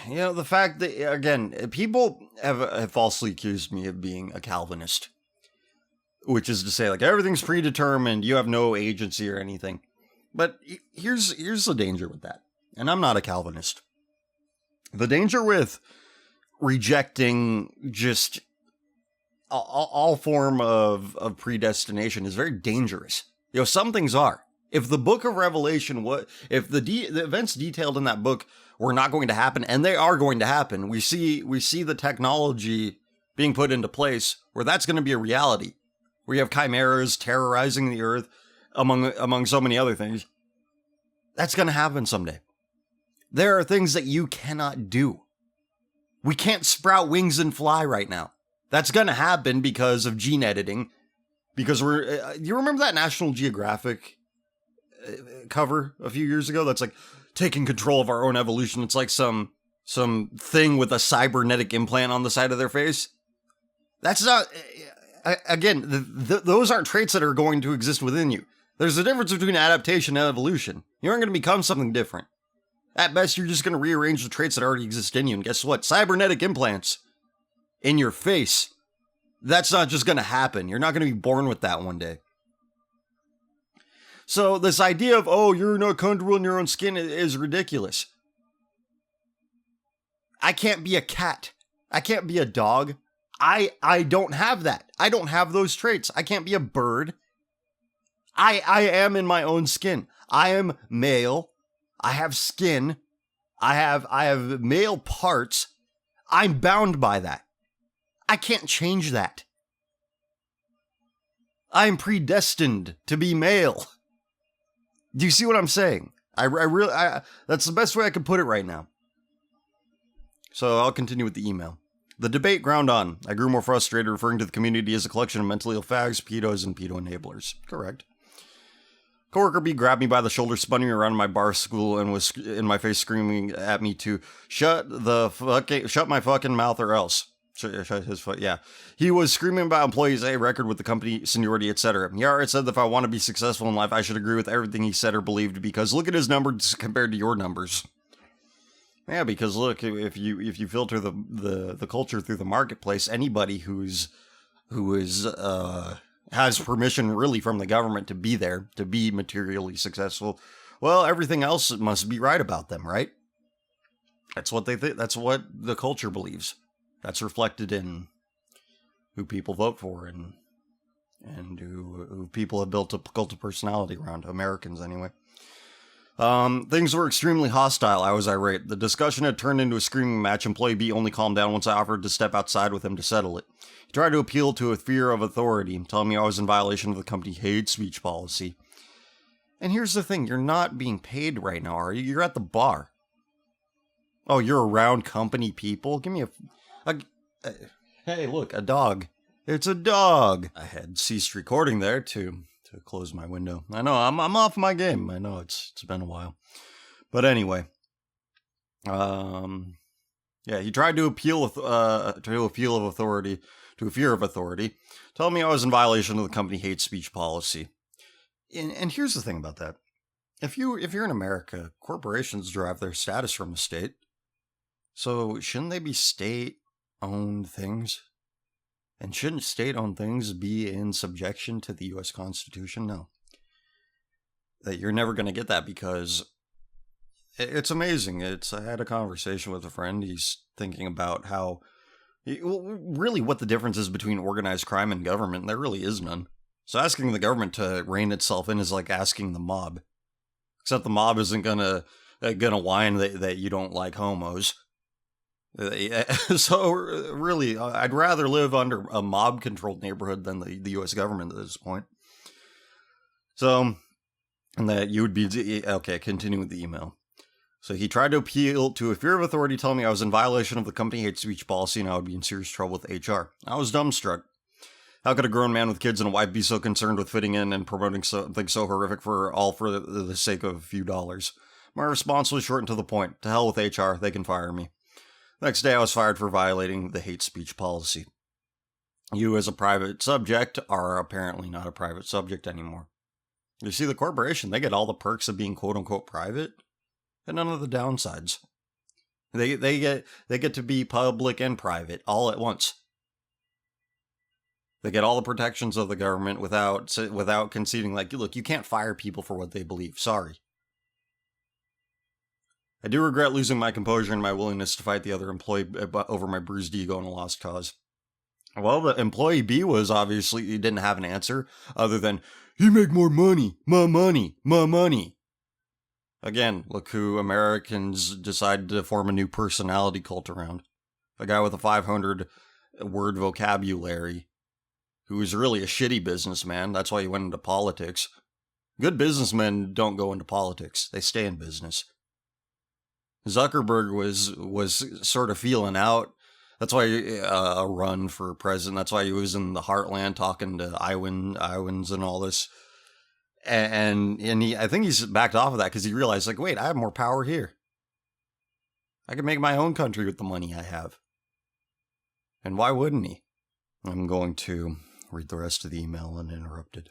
Speaker 1: know, the fact that, again, people have falsely accused me of being a Calvinist. Which is to say, like, everything's predetermined, you have no agency or anything. But here's the danger with that. And I'm not a Calvinist. The danger with rejecting just all form of predestination is very dangerous. You know, some things are. If the book of Revelation, if the events detailed in that book were not going to happen, and they are going to happen, we see the technology being put into place where that's going to be a reality. Where you have chimeras terrorizing the earth, among so many other things. That's going to happen someday. There are things that you cannot do. We can't sprout wings and fly right now. That's going to happen because of gene editing. Because you remember that National Geographic cover a few years ago? That's like taking control of our own evolution. It's like some thing with a cybernetic implant on the side of their face. That's not... Again, those aren't traits that are going to exist within you. There's a difference between adaptation and evolution. You aren't going to become something different. At best, you're just going to rearrange the traits that already exist in you. And guess what? Cybernetic implants in your face. That's not just going to happen. You're not going to be born with that one day. So this idea of, oh, you're not comfortable in your own skin is ridiculous. I can't be a cat. I can't be a dog. I don't have that. I don't have those traits. I can't be a bird. I am in my own skin. I am male. I have skin. I have male parts. I'm bound by that. I can't change that. I'm predestined to be male. Do you see what I'm saying? I really, that's the best way I could put it right now. So I'll continue with the email. The debate ground on. I grew more frustrated referring to the community as a collection of mentally ill fags, pedos, and pedo enablers. Correct. Coworker B grabbed me by the shoulder, spun me around my bar stool, and was in my face screaming at me to shut my fucking mouth or else. Shut his foot. Yeah. He was screaming about employees' A record with the company, seniority, etc. He already said that if I want to be successful in life, I should agree with everything he said or believed because look at his numbers compared to your numbers. Yeah, because look, if you filter the culture through the marketplace, anybody who has permission really from the government to be there, to be materially successful, well, everything else must be right about them, right? That's what they think. That's what the culture believes. That's reflected in who people vote for and who people have built a cult of personality around, Americans anyway. Things were extremely hostile. I was irate. The discussion had turned into a screaming match. Employee B only calmed down once I offered to step outside with him to settle it. He tried to appeal to a fear of authority, telling me I was in violation of the company hate speech policy. And here's the thing, you're not being paid right now, are you? You're at the bar. Oh, you're around company people? Give me hey, look, a dog. It's a dog. I had ceased recording there to close my window. I know, I'm off my game. I know, it's been a while. But anyway. Yeah, he tried to appeal to a fear of authority, telling me I was in violation of the company hate speech policy. And here's the thing about that. If you're in America, corporations derive their status from the state. So shouldn't they be state-owned things? And shouldn't state-owned things be in subjection to the U.S. Constitution? No. That you're never going to get that because it's amazing. I had a conversation with a friend. He's thinking about how, really what the difference is between organized crime and government. There really is none. So asking the government to rein itself in is like asking the mob. Except the mob isn't gonna whine that you don't like homos. So really, I'd rather live under a mob-controlled neighborhood than the U.S. government at this point. So, and that you would be... Okay, continue with the email. So he tried to appeal to a fear of authority, telling me I was in violation of the company hate speech policy and I would be in serious trouble with HR. I was dumbstruck. How could a grown man with kids and a wife be so concerned with fitting in and promoting something so horrific for the sake of a few dollars? My response was short and to the point. To hell with HR, they can fire me. Next day I was fired for violating the hate speech policy. You as a private subject are apparently not a private subject anymore. You see, the corporation, they get all the perks of being quote-unquote private, and none of the downsides. They get to be public and private all at once. They get all the protections of the government without conceding, like, look, you can't fire people for what they believe. Sorry. I do regret losing my composure and my willingness to fight the other employee over my bruised ego and a lost cause. Well, the employee B was obviously, he didn't have an answer other than, you make more money, my money, my money. Again, look who Americans decided to form a new personality cult around. A guy with a 500-word vocabulary who is really a shitty businessman. That's why he went into politics. Good businessmen don't go into politics. They stay in business. Zuckerberg was sort of feeling out. That's why a run for president. That's why he was in the heartland talking to Iowans and all this. And I think he's backed off of that because he realized, like, wait, I have more power here. I can make my own country with the money I have. And why wouldn't he? I'm going to read the rest of the email uninterrupted.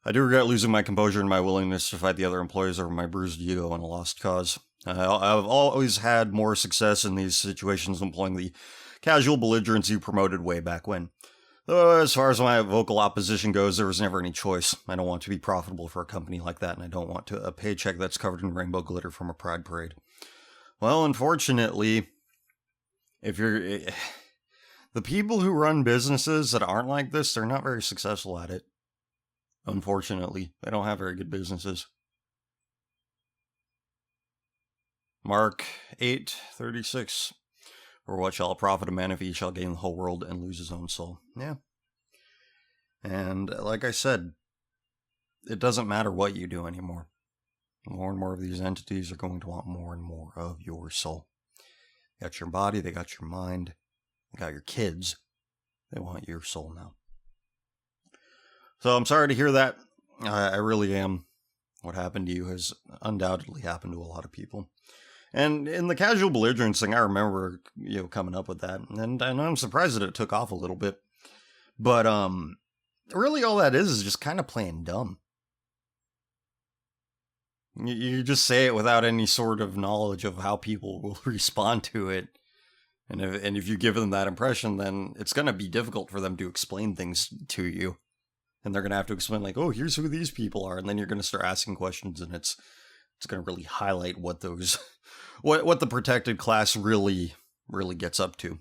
Speaker 1: I do regret losing my composure and my willingness to fight the other employees over my bruised ego and a lost cause. I've always had more success in these situations employing the casual belligerency promoted way back when. Though as far as my vocal opposition goes, there was never any choice. I don't want to be profitable for a company like that, and I don't want a paycheck that's covered in rainbow glitter from a pride parade. Well, unfortunately, if you're... the people who run businesses that aren't like this, they're not very successful at it. Unfortunately, they don't have very good businesses. Mark 8:36. Or what shall it profit a man if he shall gain the whole world and lose his own soul? Yeah. And like I said, it doesn't matter what you do anymore. More and more of these entities are going to want more and more of your soul. They got your body, they got your mind, they got your kids. They want your soul now. So I'm sorry to hear that. I really am. What happened to you has undoubtedly happened to a lot of people. And in the casual belligerence thing, I remember, coming up with that. And I'm surprised that it took off a little bit. But really all that is just kind of playing dumb. You just say it without any sort of knowledge of how people will respond to it. And if you give them that impression, then it's going to be difficult for them to explain things to you. And they're going to have to explain, like, oh, here's who these people are. And then you're going to start asking questions, and it's going to really highlight what those... what the protected class really gets up to.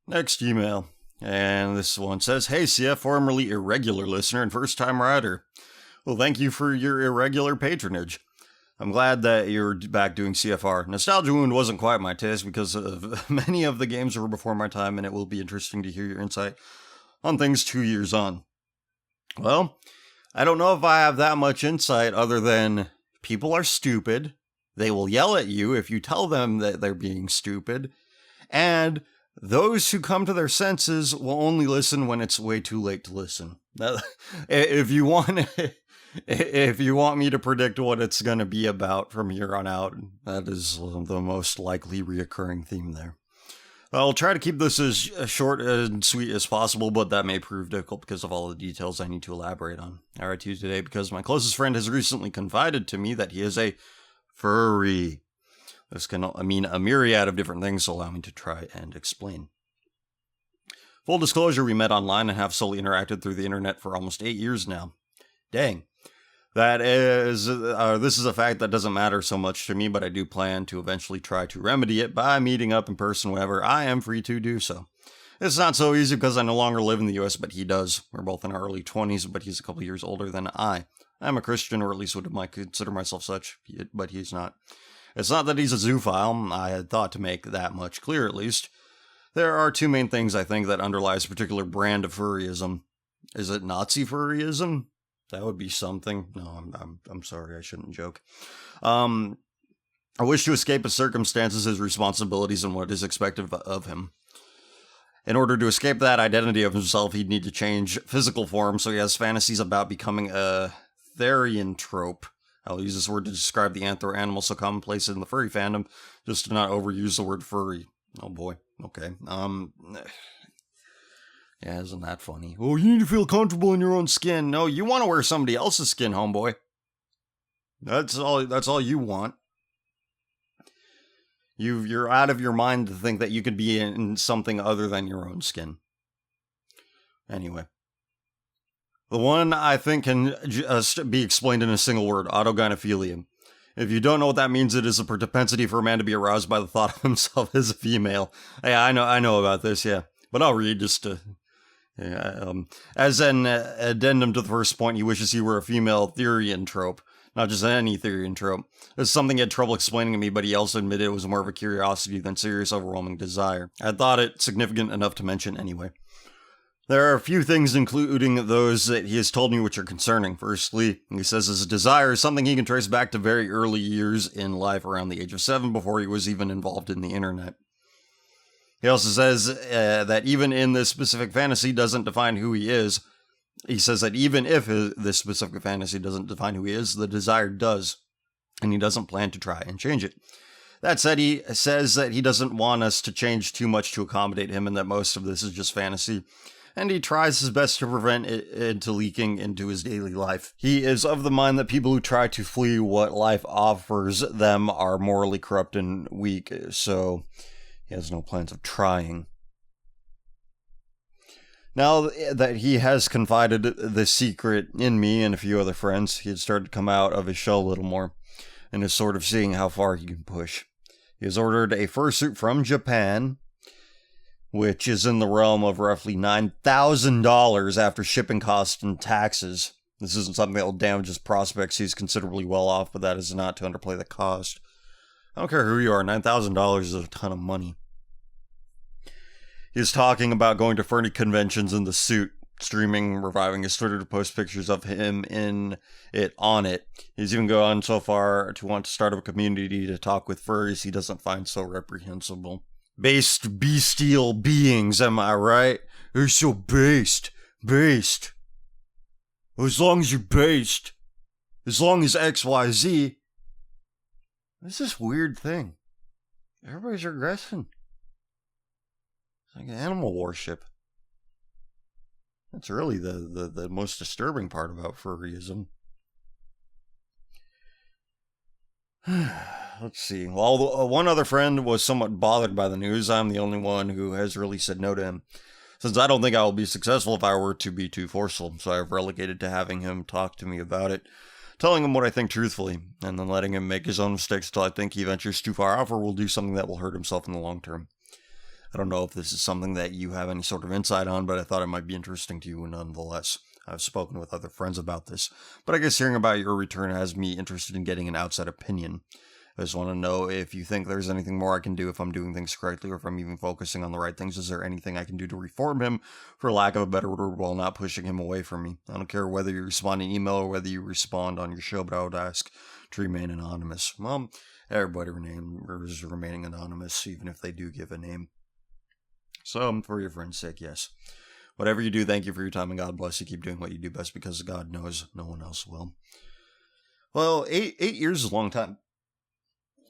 Speaker 1: Next email. And this one says, hey, CF, formerly irregular listener and first-time writer. Well, thank you for your irregular patronage. I'm glad that you're back doing CFR. Nostalgia Wound wasn't quite my taste because many of the games were before my time, and it will be interesting to hear your insight on things 2 years on. Well, I don't know if I have that much insight other than people are stupid. They will yell at you if you tell them that they're being stupid. And those who come to their senses will only listen when it's way too late to listen. If you want me to predict what it's going to be about from here on out, that is the most likely reoccurring theme there. I'll try to keep this as short and sweet as possible, but that may prove difficult because of all the details I need to elaborate on. I write to you today because my closest friend has recently confided to me that he is a furry. This can mean a myriad of different things, so allow me to try and explain. Full disclosure, we met online and have solely interacted through the internet for almost 8 years now. Dang. This is a fact that doesn't matter so much to me, but I do plan to eventually try to remedy it by meeting up in person whenever I am free to do so. It's not so easy because I no longer live in the US, but he does. We're both in our early 20s, but he's a couple years older than I. I'm a Christian, or at least would consider myself such, but he's not. It's not that he's a zoophile. I had thought to make that much clear, at least. There are two main things, I think, that underlies a particular brand of furryism. Is it Nazi furryism? That would be something. No, I'm sorry, I shouldn't joke. I wish to escape his circumstances, his responsibilities, and what is expected of him. In order to escape that identity of himself, he'd need to change physical form, so he has fantasies about becoming a therianthrope. I'll use this word to describe the anthro animal so commonplace in the furry fandom, just to not overuse the word furry. Oh boy. Okay. Yeah, isn't that funny? Oh, you need to feel comfortable in your own skin. No, you want to wear somebody else's skin, homeboy. That's all you want. You're out of your mind to think that you could be in something other than your own skin. Anyway. The one I think can just be explained in a single word, autogynephilia. If you don't know what that means, it is a propensity for a man to be aroused by the thought of himself as a female. Yeah, I know about this, yeah. But I'll read just to... as an addendum to the first point, he wishes he were a female therianthrope. Not just any therianthrope. It's something he had trouble explaining to me, but he also admitted it was more of a curiosity than serious, overwhelming desire. I thought it significant enough to mention anyway. There are a few things, including those that he has told me, which are concerning. Firstly, he says his desire is something he can trace back to very early years in life, around the age of 7, before he was even involved in the internet. He also says that even in this specific fantasy doesn't define who he is. He says that even if this specific fantasy doesn't define who he is, the desire does, and he doesn't plan to try and change it. That said, he says that he doesn't want us to change too much to accommodate him, and that most of this is just fantasy, and he tries his best to prevent it into leaking into his daily life. He is of the mind that people who try to flee what life offers them are morally corrupt and weak, so he has no plans of trying. Now that he has confided the secret in me and a few other friends, he has started to come out of his shell a little more, and is sort of seeing how far he can push. He has ordered a fursuit from Japan, which is in the realm of roughly $9,000 after shipping costs and taxes. This isn't something that will damage his prospects. He's considerably well off, but that is not to underplay the cost. I don't care who you are, $9,000 is a ton of money. He's talking about going to furry conventions in the suit, streaming, reviving his Twitter to post pictures of him in it, on it. He's even gone so far to want to start up a community to talk with furries he doesn't find so reprehensible. Based bestial beings, am I right? They're so based. Based. As long as you're based. As long as XYZ. It's this weird thing. Everybody's regressing. Like animal worship. That's really the most disturbing part about furryism. Let's see. Well, one other friend was somewhat bothered by the news. I'm the only one who has really said no to him, since I don't think I will be successful if I were to be too forceful, so I've relegated to having him talk to me about it, telling him what I think truthfully, and then letting him make his own mistakes until I think he ventures too far off or will do something that will hurt himself in the long term. I don't know if this is something that you have any sort of insight on, but I thought it might be interesting to you nonetheless. I've spoken with other friends about this, but I guess hearing about your return has me interested in getting an outside opinion. I just want to know if you think there's anything more I can do, if I'm doing things correctly, or if I'm even focusing on the right things. Is there anything I can do to reform him, for lack of a better word, while not pushing him away from me? I don't care whether you respond in email or whether you respond on your show, but I would ask to remain anonymous. Well, everybody is remaining anonymous, even if they do give a name. So, for your friend's sake, yes. Whatever you do, thank you for your time, and God bless you. Keep doing what you do best, because God knows no one else will. Well, 8 years is a long time.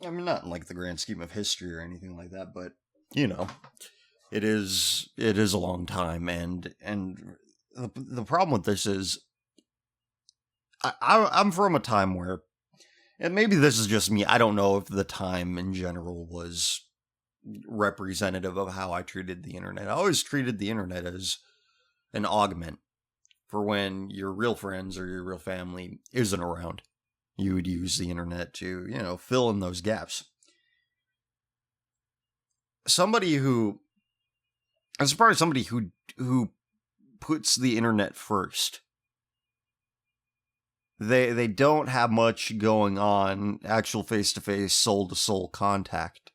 Speaker 1: I mean, not in like the grand scheme of history or anything like that, but, you know, it is a long time, and the problem with this is, I'm from a time where, and maybe this is just me, I don't know if the time in general was representative of how I treated the internet. I always treated the internet as an augment for when your real friends or your real family isn't around. You would use the internet to, fill in those gaps. Somebody who puts the internet first. They don't have much going on, actual face-to-face, soul-to-soul contact.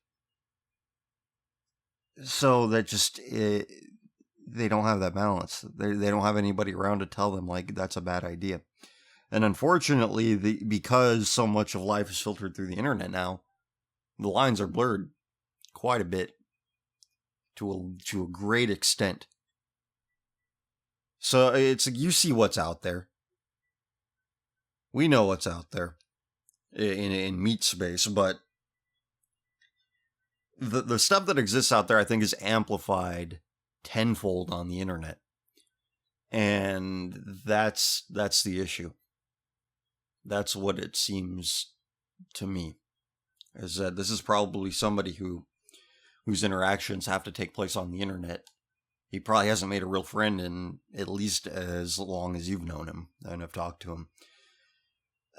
Speaker 1: So that just, they don't have that balance. They don't have anybody around to tell them, like, that's a bad idea. And unfortunately, because so much of life is filtered through the internet now, the lines are blurred quite a bit, to a great extent. So it's you see what's out there. We know what's out there in meat space, but the stuff that exists out there, I think, is amplified tenfold on the internet, and that's the issue. That's what it seems to me, is that this is probably somebody whose interactions have to take place on the internet. He probably hasn't made a real friend in at least as long as you've known him and have talked to him.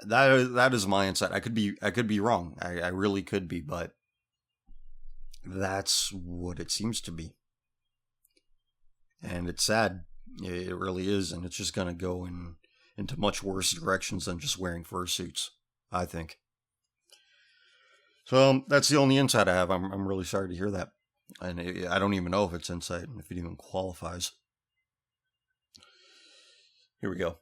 Speaker 1: That is my insight. I could be wrong. I really could be, but that's what it seems to be. And it's sad. It really is, and it's just going to go into much worse directions than just wearing fursuits, I think. So that's the only insight I have. I'm really sorry to hear that. And I don't even know if it's insight, if it even qualifies. Here we go.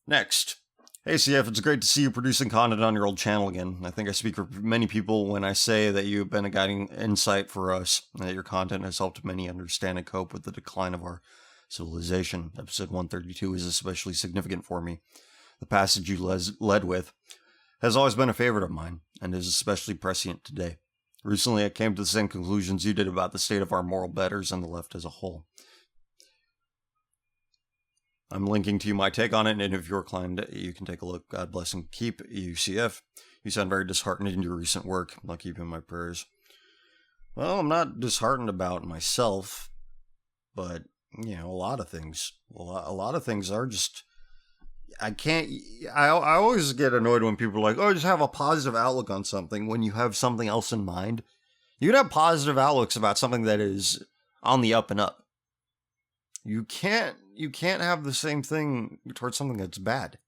Speaker 1: Next. Hey CF, it's great to see you producing content on your old channel again. I think I speak for many people when I say that you've been a guiding insight for us, and that your content has helped many understand and cope with the decline of our civilization. Episode 132 is especially significant for me. The passage you led with has always been a favorite of mine, and is especially prescient today. Recently, I came to the same conclusions you did about the state of our moral betters and the left as a whole. I'm linking to you my take on it, and if you're inclined, you can take a look. God bless and keep you, CF. You sound very disheartened in your recent work. I'll keep you in my prayers. Well, I'm not disheartened about myself, but, a lot of things. A lot of things are just... I always get annoyed when people are like, oh, just have a positive outlook on something when you have something else in mind. You can have positive outlooks about something that is on the up and up. You can't have the same thing towards something that's bad.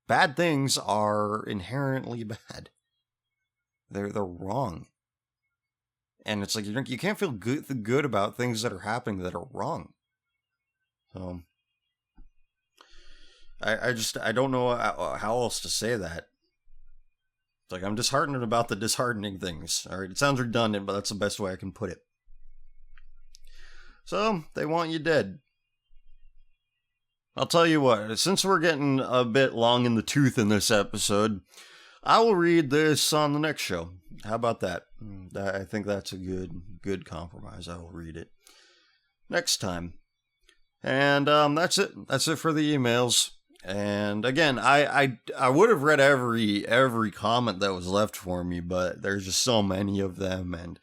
Speaker 1: Bad things are inherently bad. They're wrong. And it's like you can't feel good about things that are happening that are wrong. So I don't know how else to say that. It's like I'm disheartened about the disheartening things. All right, it sounds redundant, but that's the best way I can put it. So they want you dead. I'll tell you what, since we're getting a bit long in the tooth in this episode, I will read this on the next show. How about that? I think that's a good compromise. I will read it next time. And that's it. That's it for the emails. And again, I would have read every comment that was left for me, but there's just so many of them, and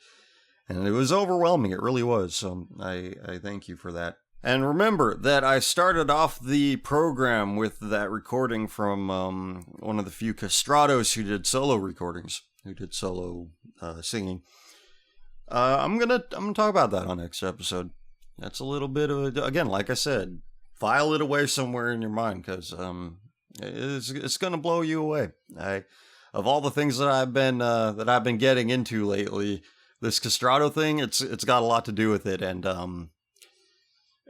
Speaker 1: it was overwhelming. It really was. So I thank you for that. And remember that I started off the program with that recording from one of the few castratos who did solo recordings, who did solo singing. I'm gonna talk about that on next episode. That's a little bit of again, like I said, file it away somewhere in your mind, because it's gonna blow you away. Of all the things that I've been getting into lately, this castrato thing, it's got a lot to do with it, and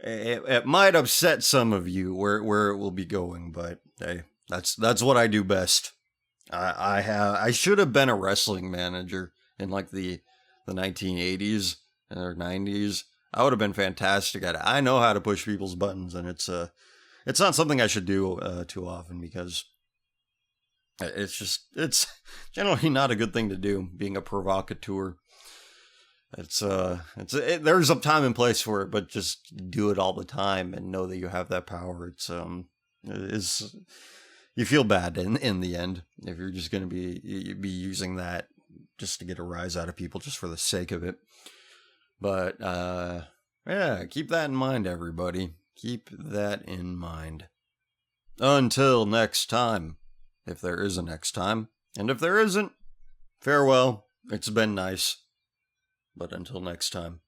Speaker 1: it might upset some of you where it will be going, but hey, that's what I do best. I should have been a wrestling manager in like the 1980s or 90s. I would have been fantastic at it. I know how to push people's buttons, and it's not something I should do too often, because it's generally not a good thing to do, being a provocateur. There's a time and place for it, but just do it all the time and know that you have that power. You feel bad in the end if you're just going to be using that just to get a rise out of people just for the sake of it. But yeah, keep that in mind, everybody. Keep that in mind. Until next time, if there is a next time, and if there isn't, farewell. It's been nice. But until next time.